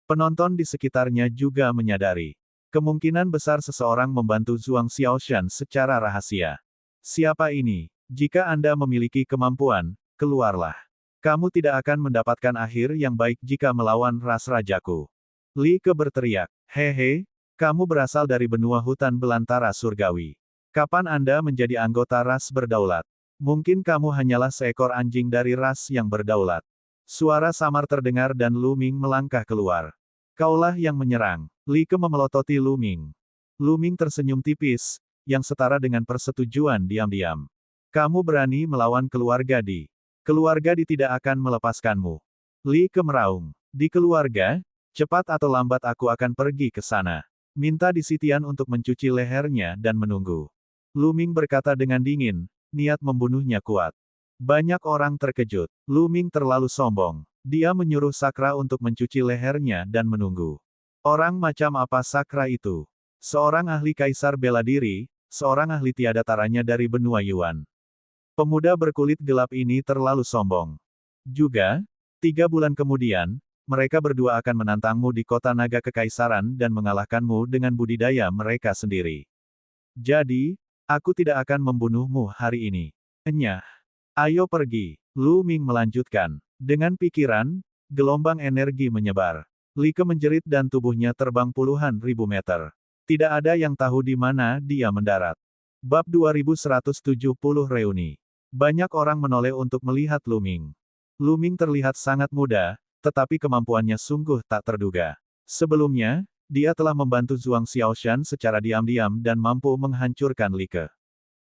Penonton di sekitarnya juga menyadari. Kemungkinan besar seseorang membantu Zhuang Xiaoshan secara rahasia. Siapa ini? Jika Anda memiliki kemampuan, keluarlah. Kamu tidak akan mendapatkan akhir yang baik jika melawan ras rajaku. Li Ke berteriak. Hehe, kamu berasal dari benua hutan belantara surgawi. Kapan Anda menjadi anggota ras berdaulat? Mungkin kamu hanyalah seekor anjing dari ras yang berdaulat. Suara samar terdengar dan Lu Ming melangkah keluar. Kaulah yang menyerang. Li Ke memelototi Lu Ming. Lu Ming tersenyum tipis, yang setara dengan persetujuan diam-diam. Kamu berani melawan keluarga Di. Keluarga Di tidak akan melepaskanmu. Li Ke meraung. Di keluarga, cepat atau lambat aku akan pergi ke sana. Minta Di Sitian untuk mencuci lehernya dan menunggu. Lu Ming berkata dengan dingin, niat membunuhnya kuat. Banyak orang terkejut. Lu Ming terlalu sombong. Dia menyuruh Sakra untuk mencuci lehernya dan menunggu. Orang macam apa Sakra itu? Seorang ahli kaisar bela diri, seorang ahli tiada taranya dari benua Yuan. Pemuda berkulit gelap ini terlalu sombong. Juga, 3 bulan kemudian, mereka berdua akan menantangmu di kota naga kekaisaran dan mengalahkanmu dengan budidaya mereka sendiri. Jadi, aku tidak akan membunuhmu hari ini. Enyah. Ayo pergi. Lu Ming melanjutkan. Dengan pikiran, gelombang energi menyebar. Li Ke menjerit dan tubuhnya terbang puluhan ribu meter. Tidak ada yang tahu di mana dia mendarat. Bab 2170 Reuni. Banyak orang menoleh untuk melihat Lu Ming. Lu Ming terlihat sangat muda, tetapi kemampuannya sungguh tak terduga. Sebelumnya, dia telah membantu Zhuang Xiaoshan secara diam-diam dan mampu menghancurkan Li Ke.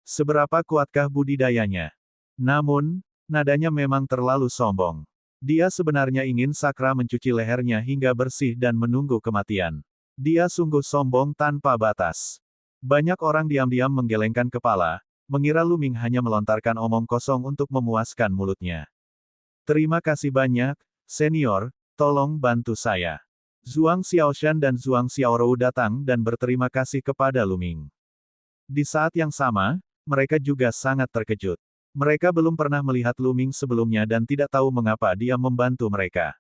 Seberapa kuatkah budidayanya? Namun, nadanya memang terlalu sombong. Dia sebenarnya ingin Sakra mencuci lehernya hingga bersih dan menunggu kematian. Dia sungguh sombong tanpa batas. Banyak orang diam-diam menggelengkan kepala, mengira Lu Ming hanya melontarkan omong kosong untuk memuaskan mulutnya. Terima kasih banyak, senior, tolong bantu saya. Zhuang Xiaoshan dan Zhuang Xiaorou datang dan berterima kasih kepada Lu Ming. Di saat yang sama, mereka juga sangat terkejut. Mereka belum pernah melihat Lu Ming sebelumnya dan tidak tahu mengapa dia membantu mereka.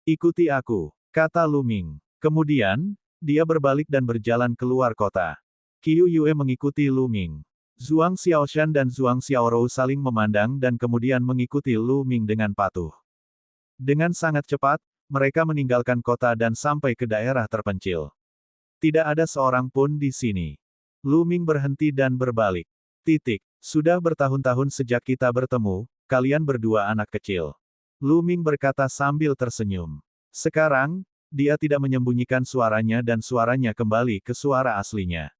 Ikuti aku, kata Lu Ming. Kemudian, dia berbalik dan berjalan keluar kota. Qiu Yue mengikuti Lu Ming. Zhuang Xiaoshan dan Zhuang Xiaorou saling memandang dan kemudian mengikuti Lu Ming dengan patuh. Dengan sangat cepat, mereka meninggalkan kota dan sampai ke daerah terpencil. Tidak ada seorang pun di sini. Lu Ming berhenti dan berbalik. Titik. Sudah bertahun-tahun sejak kita bertemu, kalian berdua anak kecil. Lu Ming berkata sambil tersenyum. Sekarang, dia tidak menyembunyikan suaranya dan suaranya kembali ke suara aslinya.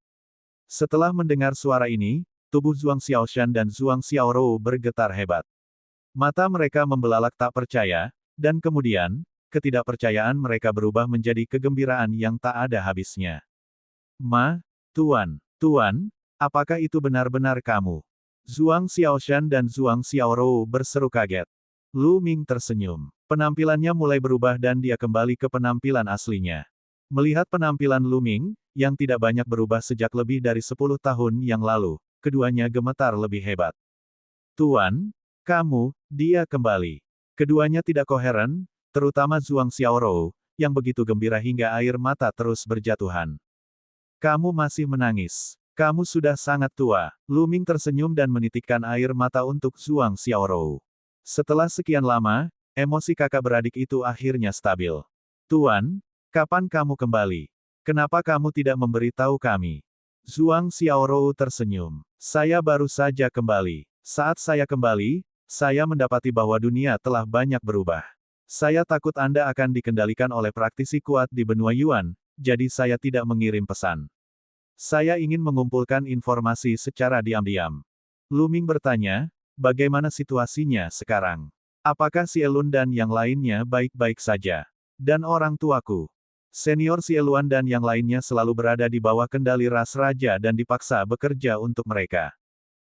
Setelah mendengar suara ini, tubuh Zhuang Xiaoshan dan Zhuang Xiaorou bergetar hebat. Mata mereka membelalak tak percaya, dan kemudian, ketidakpercayaan mereka berubah menjadi kegembiraan yang tak ada habisnya. Tuan, apakah itu benar-benar kamu? Zhuang Xiaoshan dan Zhuang Xiaorou berseru kaget. Lu Ming tersenyum. Penampilannya mulai berubah dan dia kembali ke penampilan aslinya. Melihat penampilan Lu Ming, yang tidak banyak berubah sejak lebih dari 10 tahun yang lalu, keduanya gemetar lebih hebat. Tuan, dia kembali. Keduanya tidak koheren, terutama Zhuang Xiaorou, yang begitu gembira hingga air mata terus berjatuhan. Kamu masih menangis. Kamu sudah sangat tua. Lu Ming tersenyum dan menitikkan air mata untuk Zhuang Xiaorou. Setelah sekian lama, emosi kakak beradik itu akhirnya stabil. Tuan, kapan kamu kembali? Kenapa kamu tidak memberitahu kami? Zhuang Xiaorou tersenyum. Saya baru saja kembali. Saat saya kembali, saya mendapati bahwa dunia telah banyak berubah. Saya takut Anda akan dikendalikan oleh praktisi kuat di benua Yuan, jadi saya tidak mengirim pesan. Saya ingin mengumpulkan informasi secara diam-diam. Lu Ming bertanya, bagaimana situasinya sekarang? Apakah Cielun dan yang lainnya baik-baik saja? Dan orang tuaku? Senior Cieluan dan yang lainnya selalu berada di bawah kendali ras raja dan dipaksa bekerja untuk mereka.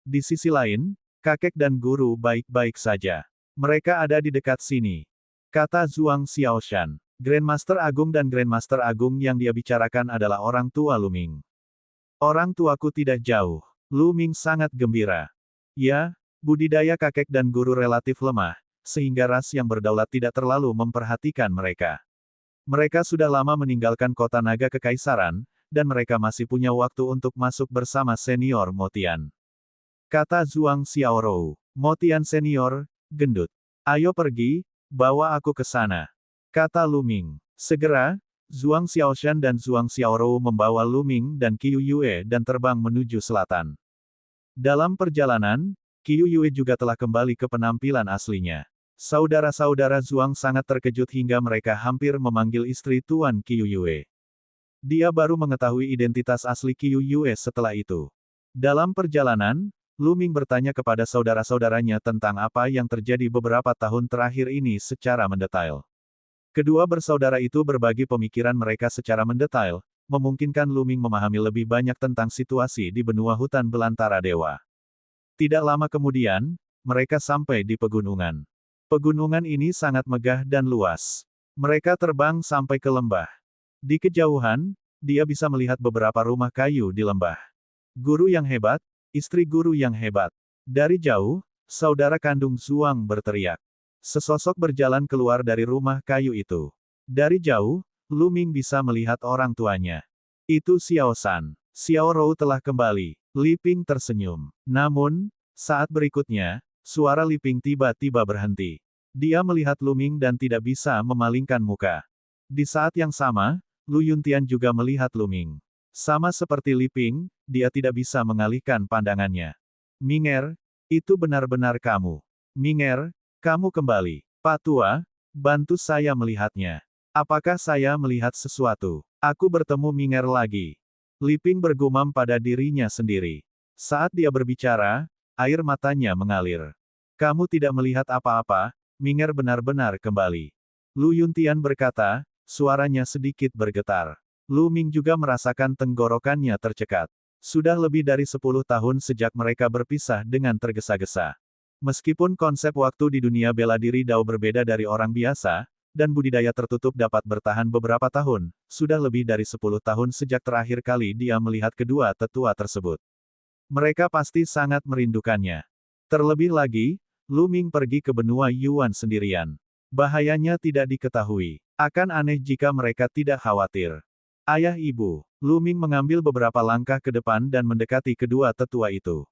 Di sisi lain, kakek dan guru baik-baik saja. Mereka ada di dekat sini. Kata Zhuang Xiaoshan. Grandmaster Agung dan Grandmaster Agung yang dia bicarakan adalah orang tua Lu Ming. Orang tuaku tidak jauh. Lu Ming sangat gembira. Ya, budidaya kakek dan guru relatif lemah, sehingga ras yang berdaulat tidak terlalu memperhatikan mereka. Mereka sudah lama meninggalkan kota naga kekaisaran, dan mereka masih punya waktu untuk masuk bersama senior Motian. Kata Zhuang Xiaorou. Motian senior, gendut. Ayo pergi, bawa aku ke sana. Kata Lu Ming. Segera, Zhuang Xiaoshan dan Zhuang Xiaorou membawa Lu Ming dan Qiu Yue dan terbang menuju selatan. Dalam perjalanan, Qiu Yue juga telah kembali ke penampilan aslinya. Saudara-saudara Zhuang sangat terkejut hingga mereka hampir memanggil istri Tuan Qiu Yue. Dia baru mengetahui identitas asli Qiu Yue setelah itu. Dalam perjalanan, Lu Ming bertanya kepada saudara-saudaranya tentang apa yang terjadi beberapa tahun terakhir ini secara mendetail. Kedua bersaudara itu berbagi pemikiran mereka secara mendetail, memungkinkan Lu Ming memahami lebih banyak tentang situasi di benua hutan belantara dewa. Tidak lama kemudian, mereka sampai di pegunungan. Pegunungan ini sangat megah dan luas. Mereka terbang sampai ke lembah. Di kejauhan, dia bisa melihat beberapa rumah kayu di lembah. Guru yang hebat, istri guru yang hebat. Dari jauh, saudara kandung Zhuang berteriak. Sesosok berjalan keluar dari rumah kayu itu. Dari jauh, Lu Ming bisa melihat orang tuanya. Itu Xiao San. Xiao Rou telah kembali. Li Ping tersenyum. Namun, saat berikutnya, suara Li Ping tiba-tiba berhenti. Dia melihat Lu Ming dan tidak bisa memalingkan muka. Di saat yang sama, Lu Yuntian juga melihat Lu Ming. Sama seperti Li Ping, dia tidak bisa mengalihkan pandangannya. Minger, itu benar-benar kamu. Minger, kamu kembali. Pak Tua, bantu saya melihatnya. Apakah saya melihat sesuatu? Aku bertemu Minger lagi. Li Ping bergumam pada dirinya sendiri. Saat dia berbicara, air matanya mengalir. Kamu tidak melihat apa-apa, Minger benar-benar kembali. Lu Yuntian berkata, suaranya sedikit bergetar. Lu Ming juga merasakan tenggorokannya tercekat. Sudah lebih dari 10 tahun sejak mereka berpisah dengan tergesa-gesa. Meskipun konsep waktu di dunia bela diri Dao berbeda dari orang biasa, dan budidaya tertutup dapat bertahan beberapa tahun, sudah lebih dari 10 tahun sejak terakhir kali dia melihat kedua tetua tersebut. Mereka pasti sangat merindukannya. Terlebih lagi, Lu Ming pergi ke benua Yuan sendirian. Bahayanya tidak diketahui. Akan aneh jika mereka tidak khawatir. Ayah ibu, Lu Ming mengambil beberapa langkah ke depan dan mendekati kedua tetua itu.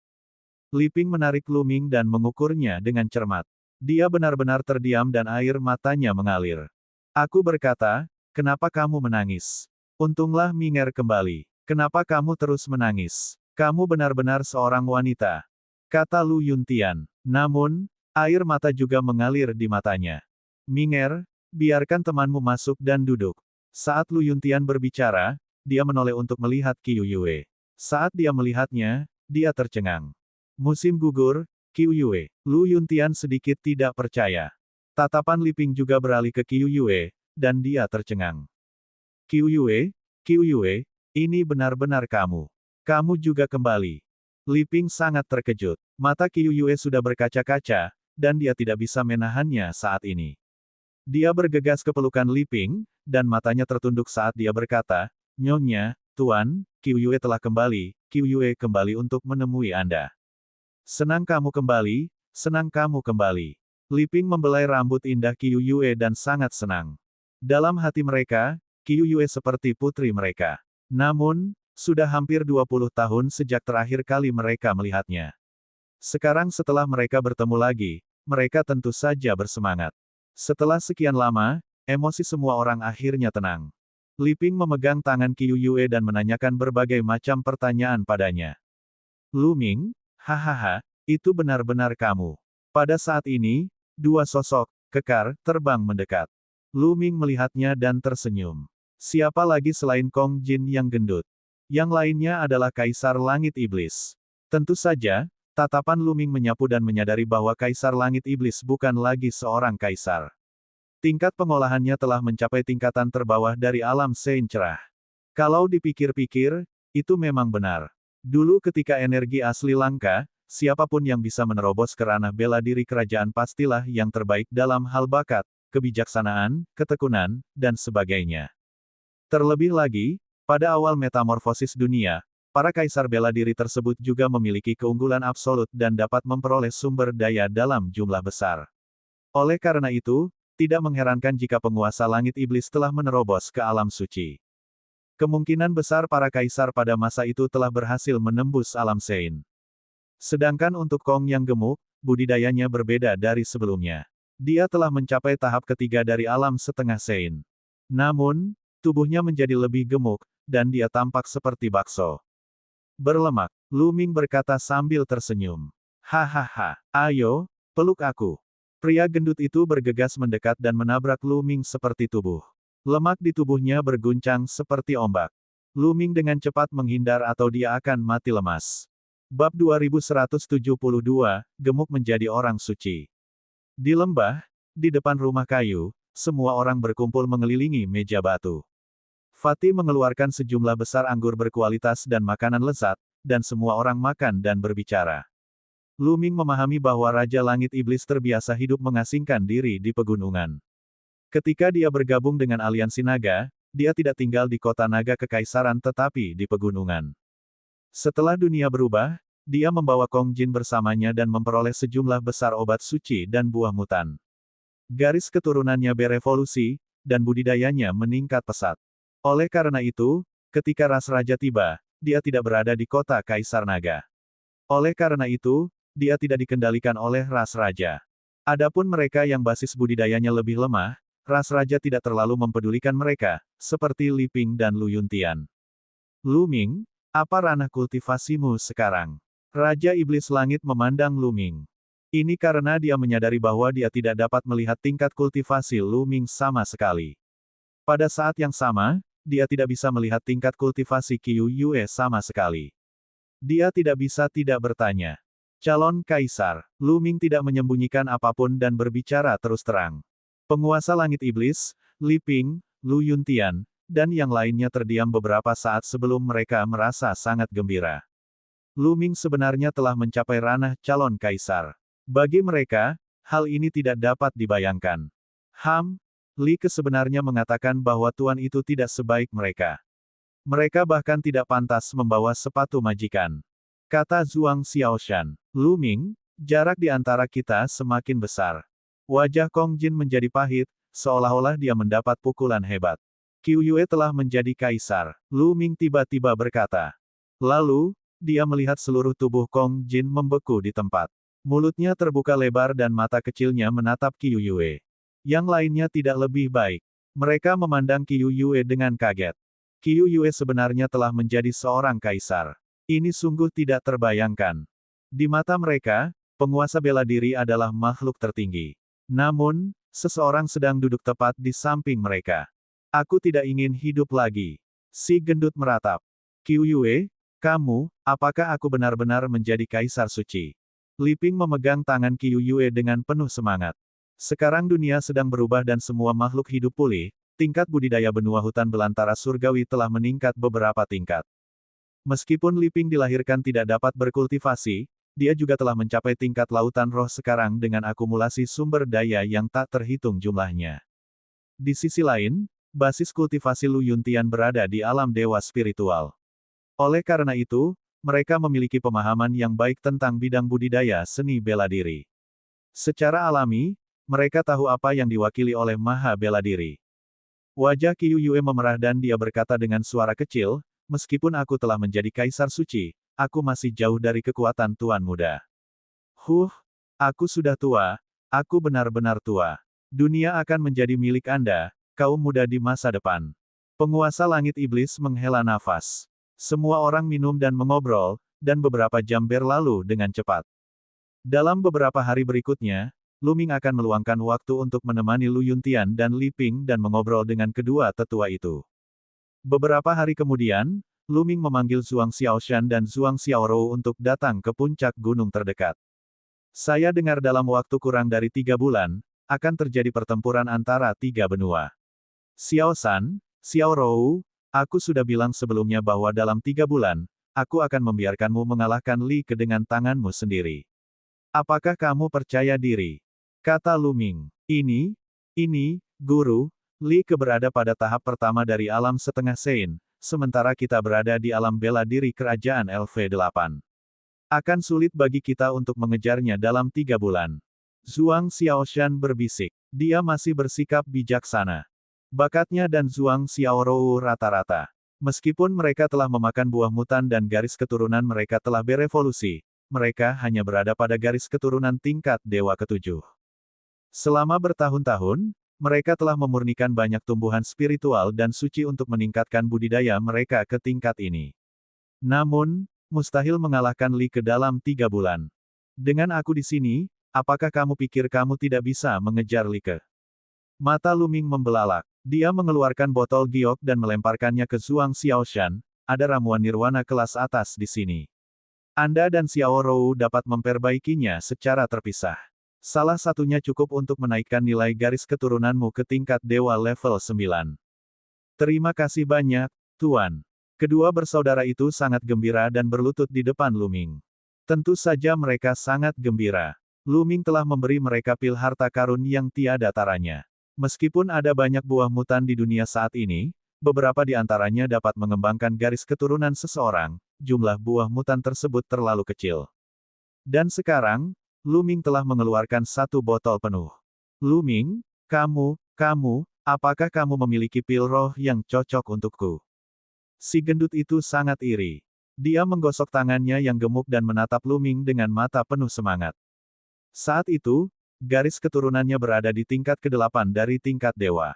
Li Ping menarik Lu Ming dan mengukurnya dengan cermat. Dia benar-benar terdiam dan air matanya mengalir. Aku berkata, kenapa kamu menangis? Untunglah Minger kembali. Kenapa kamu terus menangis? Kamu benar-benar seorang wanita. Kata Lu Yuntian. Namun, Air mata juga mengalir di matanya. Minger, biarkan temanmu masuk dan duduk. Saat Lu Yuntian berbicara, dia menoleh untuk melihat Qiu Yue. Saat dia melihatnya, dia tercengang. Musim gugur, Qiu Yue. Lu Yuntian sedikit tidak percaya. Tatapan Li Ping juga beralih ke Qiu Yue, dan dia tercengang. Qiu Yue, ini benar-benar kamu. Kamu juga kembali. Li Ping sangat terkejut. Mata Qiu Yue sudah berkaca-kaca, dan dia tidak bisa menahannya saat ini. Dia bergegas ke pelukan Li Ping, dan matanya tertunduk saat dia berkata, Nyonya, Tuan, Qiu Yue telah kembali, Qiu Yue kembali untuk menemui Anda. Senang kamu kembali, senang kamu kembali. Li Ping membelai rambut indah Qiu Yue dan sangat senang. Dalam hati mereka, Qiu Yue seperti putri mereka. Namun, sudah hampir 20 tahun sejak terakhir kali mereka melihatnya. Sekarang setelah mereka bertemu lagi, mereka tentu saja bersemangat. Setelah sekian lama, emosi semua orang akhirnya tenang. Li Ping memegang tangan Qiu Yue dan menanyakan berbagai macam pertanyaan padanya. Lu Ming, hahaha, itu benar-benar kamu. Pada saat ini, dua sosok kekar terbang mendekat. Lu Ming melihatnya dan tersenyum. Siapa lagi selain Kong Jin yang gendut? Yang lainnya adalah Kaisar Langit Iblis. Tentu saja, tatapan Lu Ming menyapu dan menyadari bahwa Kaisar Langit Iblis bukan lagi seorang kaisar. Tingkat pengolahannya telah mencapai tingkatan terbawah dari alam Sein cerah. Kalau dipikir-pikir, itu memang benar. Dulu ketika energi asli langka, siapapun yang bisa menerobos ke ranah bela diri kerajaan pastilah yang terbaik dalam hal bakat, kebijaksanaan, ketekunan, dan sebagainya. Terlebih lagi, pada awal metamorfosis dunia, para kaisar bela diri tersebut juga memiliki keunggulan absolut dan dapat memperoleh sumber daya dalam jumlah besar. Oleh karena itu, tidak mengherankan jika penguasa langit iblis telah menerobos ke alam suci. Kemungkinan besar para kaisar pada masa itu telah berhasil menembus alam Sein. Sedangkan untuk Kong yang gemuk, budidayanya berbeda dari sebelumnya. Dia telah mencapai tahap ketiga dari alam setengah Sein. Namun, tubuhnya menjadi lebih gemuk, dan dia tampak seperti bakso berlemak. Lu Ming berkata sambil tersenyum. Hahaha, ayo, peluk aku. Pria gendut itu bergegas mendekat dan menabrak Lu Ming seperti tubuh. Lemak di tubuhnya berguncang seperti ombak. Lu Ming dengan cepat menghindar atau dia akan mati lemas. Bab 2172, Gemuk menjadi orang suci. Di lembah, di depan rumah kayu, semua orang berkumpul mengelilingi meja batu. Fatih mengeluarkan sejumlah besar anggur berkualitas dan makanan lezat, dan semua orang makan dan berbicara. Lu Ming memahami bahwa Raja Langit Iblis terbiasa hidup mengasingkan diri di pegunungan. Ketika dia bergabung dengan aliansi naga, dia tidak tinggal di kota naga kekaisaran tetapi di pegunungan. Setelah dunia berubah, dia membawa Kong Jin bersamanya dan memperoleh sejumlah besar obat suci dan buah mutan. Garis keturunannya berevolusi, dan budidayanya meningkat pesat. Oleh karena itu, ketika ras raja tiba, dia tidak berada di kota Kaisar Naga. Oleh karena itu, dia tidak dikendalikan oleh ras raja. Adapun mereka yang basis budidayanya lebih lemah, ras raja tidak terlalu mempedulikan mereka, seperti Li Ping dan Lu Yuntian. Lu Ming, apa ranah kultivasimu sekarang? Raja Iblis Langit memandang Lu Ming. Ini karena dia menyadari bahwa dia tidak dapat melihat tingkat kultivasi Lu Ming sama sekali. Pada saat yang sama, dia tidak bisa melihat tingkat kultivasi Qiu Yue sama sekali. Dia tidak bisa tidak bertanya. Calon Kaisar, Lu Ming tidak menyembunyikan apapun dan berbicara terus terang. Penguasa Langit Iblis, Li Ping, Lu Yuntian, dan yang lainnya terdiam beberapa saat sebelum mereka merasa sangat gembira. Lu Ming sebenarnya telah mencapai ranah calon Kaisar. Bagi mereka, hal ini tidak dapat dibayangkan. Li Ke sebenarnya mengatakan bahwa tuan itu tidak sebaik mereka. Mereka bahkan tidak pantas membawa sepatu majikan. Kata Zhuang Xiaoshan. Lu Ming, jarak di antara kita semakin besar. Wajah Kong Jin menjadi pahit, seolah-olah dia mendapat pukulan hebat. Qiu Yue telah menjadi kaisar. Lu Ming tiba-tiba berkata. Lalu, dia melihat seluruh tubuh Kong Jin membeku di tempat. Mulutnya terbuka lebar dan mata kecilnya menatap Qiu Yue. Yang lainnya tidak lebih baik. Mereka memandang Qiu Yue dengan kaget. Qiu Yue sebenarnya telah menjadi seorang kaisar. Ini sungguh tidak terbayangkan. Di mata mereka, Penguasa bela diri adalah makhluk tertinggi. Namun, seseorang sedang duduk tepat di samping mereka. Aku tidak ingin hidup lagi. Si gendut meratap. Qiu Yue, kamu, apakah aku benar-benar menjadi kaisar suci? Li Ping memegang tangan Qiu Yue dengan penuh semangat. Sekarang dunia sedang berubah dan semua makhluk hidup pulih, tingkat budidaya benua hutan belantara surgawi telah meningkat beberapa tingkat. Meskipun Li Ping dilahirkan tidak dapat berkultivasi, dia juga telah mencapai tingkat lautan roh sekarang dengan akumulasi sumber daya yang tak terhitung jumlahnya. Di sisi lain, basis kultivasi Lu Yuntian berada di alam dewa spiritual. Oleh karena itu, mereka memiliki pemahaman yang baik tentang bidang budidaya seni bela diri. Secara alami, mereka tahu apa yang diwakili oleh maha bela diri. Wajah Qiu Yue memerah dan dia berkata dengan suara kecil, meskipun aku telah menjadi kaisar suci, aku masih jauh dari kekuatan Tuan Muda. Aku sudah tua, aku benar-benar tua. Dunia akan menjadi milik Anda, kaum muda di masa depan. Penguasa langit iblis menghela nafas. Semua orang minum dan mengobrol, dan beberapa jam berlalu dengan cepat. Dalam beberapa hari berikutnya, Lu Ming akan meluangkan waktu untuk menemani Lu Yuntian dan Li Ping dan mengobrol dengan kedua tetua itu. Beberapa hari kemudian, Lu Ming memanggil Zhuang Xiaoshan dan Zhuang Xiaorou untuk datang ke puncak gunung terdekat. Saya dengar dalam waktu kurang dari 3 bulan, akan terjadi pertempuran antara 3 benua. Xiaoshan, Xiaorou, aku sudah bilang sebelumnya bahwa dalam 3 bulan, aku akan membiarkanmu mengalahkan Li Ke dengan tanganmu sendiri. Apakah kamu percaya diri? Kata Lu Ming. Ini, Guru, Li Ke berada pada tahap pertama dari alam setengah Sein, sementara kita berada di alam bela diri kerajaan LV8. Akan sulit bagi kita untuk mengejarnya dalam 3 bulan. Zhuang Xiaoshan berbisik. Dia masih bersikap bijaksana. Bakatnya dan Zhuang Xiaorou rata-rata. Meskipun mereka telah memakan buah mutan dan garis keturunan mereka telah berevolusi, mereka hanya berada pada garis keturunan tingkat dewa ke-7. Selama bertahun-tahun, mereka telah memurnikan banyak tumbuhan spiritual dan suci untuk meningkatkan budidaya mereka ke tingkat ini. Namun, mustahil mengalahkan Li Ke dalam 3 bulan. Dengan aku di sini, apakah kamu pikir kamu tidak bisa mengejar Li Ke? Mata Lu Ming membelalak. Dia mengeluarkan botol giok dan melemparkannya ke Zhuang Xiaoshan. Ada ramuan nirwana kelas atas di sini. Anda dan Xiaorou dapat memperbaikinya secara terpisah. Salah satunya cukup untuk menaikkan nilai garis keturunanmu ke tingkat dewa level 9. Terima kasih banyak, Tuan. Kedua bersaudara itu sangat gembira dan berlutut di depan Lu Ming. Tentu saja mereka sangat gembira. Lu Ming telah memberi mereka pil harta karun yang tiada taranya. Meskipun ada banyak buah mutan di dunia saat ini, beberapa di antaranya dapat mengembangkan garis keturunan seseorang, jumlah buah mutan tersebut terlalu kecil. Dan sekarang, Lu Ming telah mengeluarkan 1 botol penuh. Lu Ming, kamu, apakah kamu memiliki pil roh yang cocok untukku? Si gendut itu sangat iri. Dia menggosok tangannya yang gemuk dan menatap Lu Ming dengan mata penuh semangat. Saat itu, garis keturunannya berada di tingkat ke-8 dari tingkat dewa.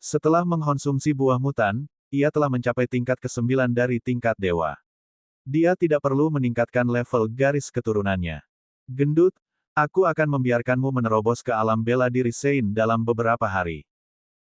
Setelah mengkonsumsi buah mutan, ia telah mencapai tingkat ke-9 dari tingkat dewa. Dia tidak perlu meningkatkan level garis keturunannya. Gendut, aku akan membiarkanmu menerobos ke alam bela diri Sein dalam beberapa hari.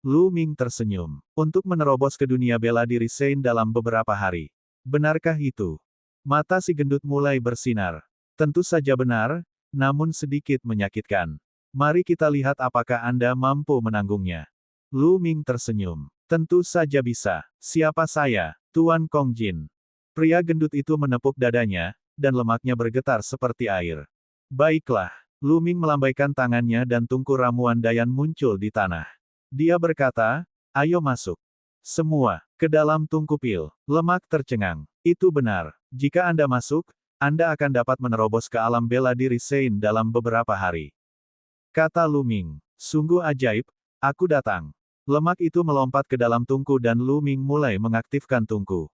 Lu Ming tersenyum. Untuk menerobos ke dunia bela diri Sein dalam beberapa hari. Benarkah itu? Mata si gendut mulai bersinar. Tentu saja benar, namun sedikit menyakitkan. Mari kita lihat apakah Anda mampu menanggungnya. Lu Ming tersenyum. Tentu saja bisa. Siapa saya? Tuan Kong Jin. Pria gendut itu menepuk dadanya, dan lemaknya bergetar seperti air. Baiklah. Lu Ming melambaikan tangannya dan tungku ramuan Dayan muncul di tanah. Dia berkata, ayo masuk. Semua, ke dalam tungku pil. Lemak tercengang. Itu benar. Jika Anda masuk, Anda akan dapat menerobos ke alam bela diri Sein dalam beberapa hari. Kata Lu Ming. Sungguh ajaib, aku datang. Lemak itu melompat ke dalam tungku dan Lu Ming mulai mengaktifkan tungku.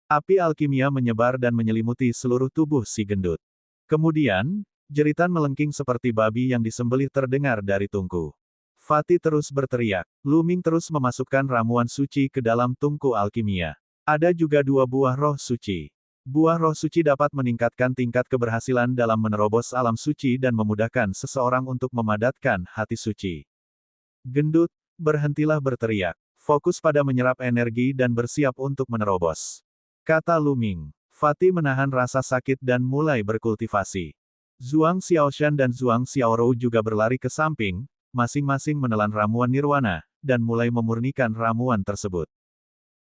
Api alkimia menyebar dan menyelimuti seluruh tubuh si gendut. Kemudian, jeritan melengking seperti babi yang disembelih terdengar dari tungku. Fatih terus berteriak. Lu Ming terus memasukkan ramuan suci ke dalam tungku alkimia. Ada juga 2 buah roh suci. Buah roh suci dapat meningkatkan tingkat keberhasilan dalam menerobos alam suci dan memudahkan seseorang untuk memadatkan hati suci. Gendut, berhentilah berteriak. Fokus pada menyerap energi dan bersiap untuk menerobos. Kata Lu Ming. Fatih menahan rasa sakit dan mulai berkultivasi. Zhuang Xiaoshan dan Zhuang Xiaorou juga berlari ke samping, masing-masing menelan ramuan nirwana, dan mulai memurnikan ramuan tersebut.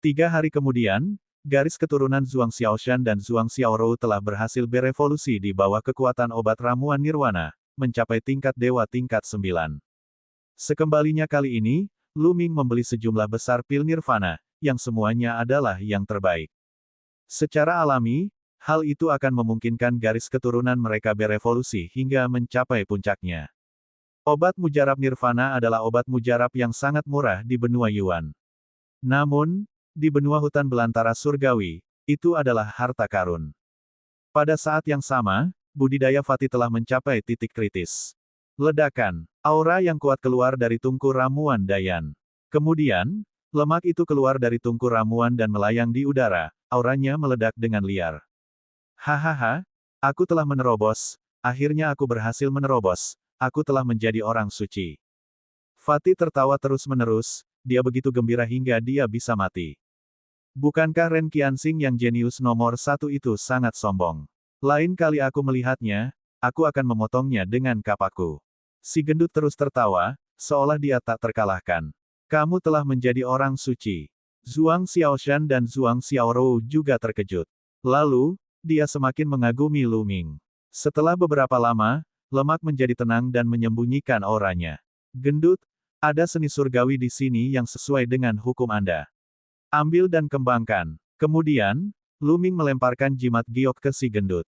3 hari kemudian, garis keturunan Zhuang Xiaoshan dan Zhuang Xiaorou telah berhasil berevolusi di bawah kekuatan obat ramuan nirwana, mencapai tingkat dewa tingkat 9. Sekembalinya kali ini, Lu Ming membeli sejumlah besar pil nirvana, yang semuanya adalah yang terbaik. Secara alami, hal itu akan memungkinkan garis keturunan mereka berevolusi hingga mencapai puncaknya. Obat mujarab nirvana adalah obat mujarab yang sangat murah di benua Yuan. Namun, di benua hutan belantara surgawi, itu adalah harta karun. Pada saat yang sama, budidaya Fatih telah mencapai titik kritis. Ledakan, aura yang kuat keluar dari tungku ramuan Dayan. Kemudian, lemak itu keluar dari tungku ramuan dan melayang di udara, auranya meledak dengan liar. Hahaha, aku telah menerobos, akhirnya aku berhasil menerobos, aku telah menjadi orang suci. Fatih tertawa terus-menerus, dia begitu gembira hingga dia bisa mati. Bukankah Ren Qianxing yang jenius nomor 1 itu sangat sombong? Lain kali aku melihatnya, aku akan memotongnya dengan kapakku. Si gendut terus tertawa, seolah dia tak terkalahkan. Kamu telah menjadi orang suci. Zhuang Xiaoshan dan Zhuang Xiaorou juga terkejut. Lalu, dia semakin mengagumi Lu Ming. Setelah beberapa lama, lemak menjadi tenang dan menyembunyikan auranya. Gendut, ada seni surgawi di sini yang sesuai dengan hukum Anda. Ambil dan kembangkan. Kemudian, Lu Ming melemparkan jimat giok ke si gendut.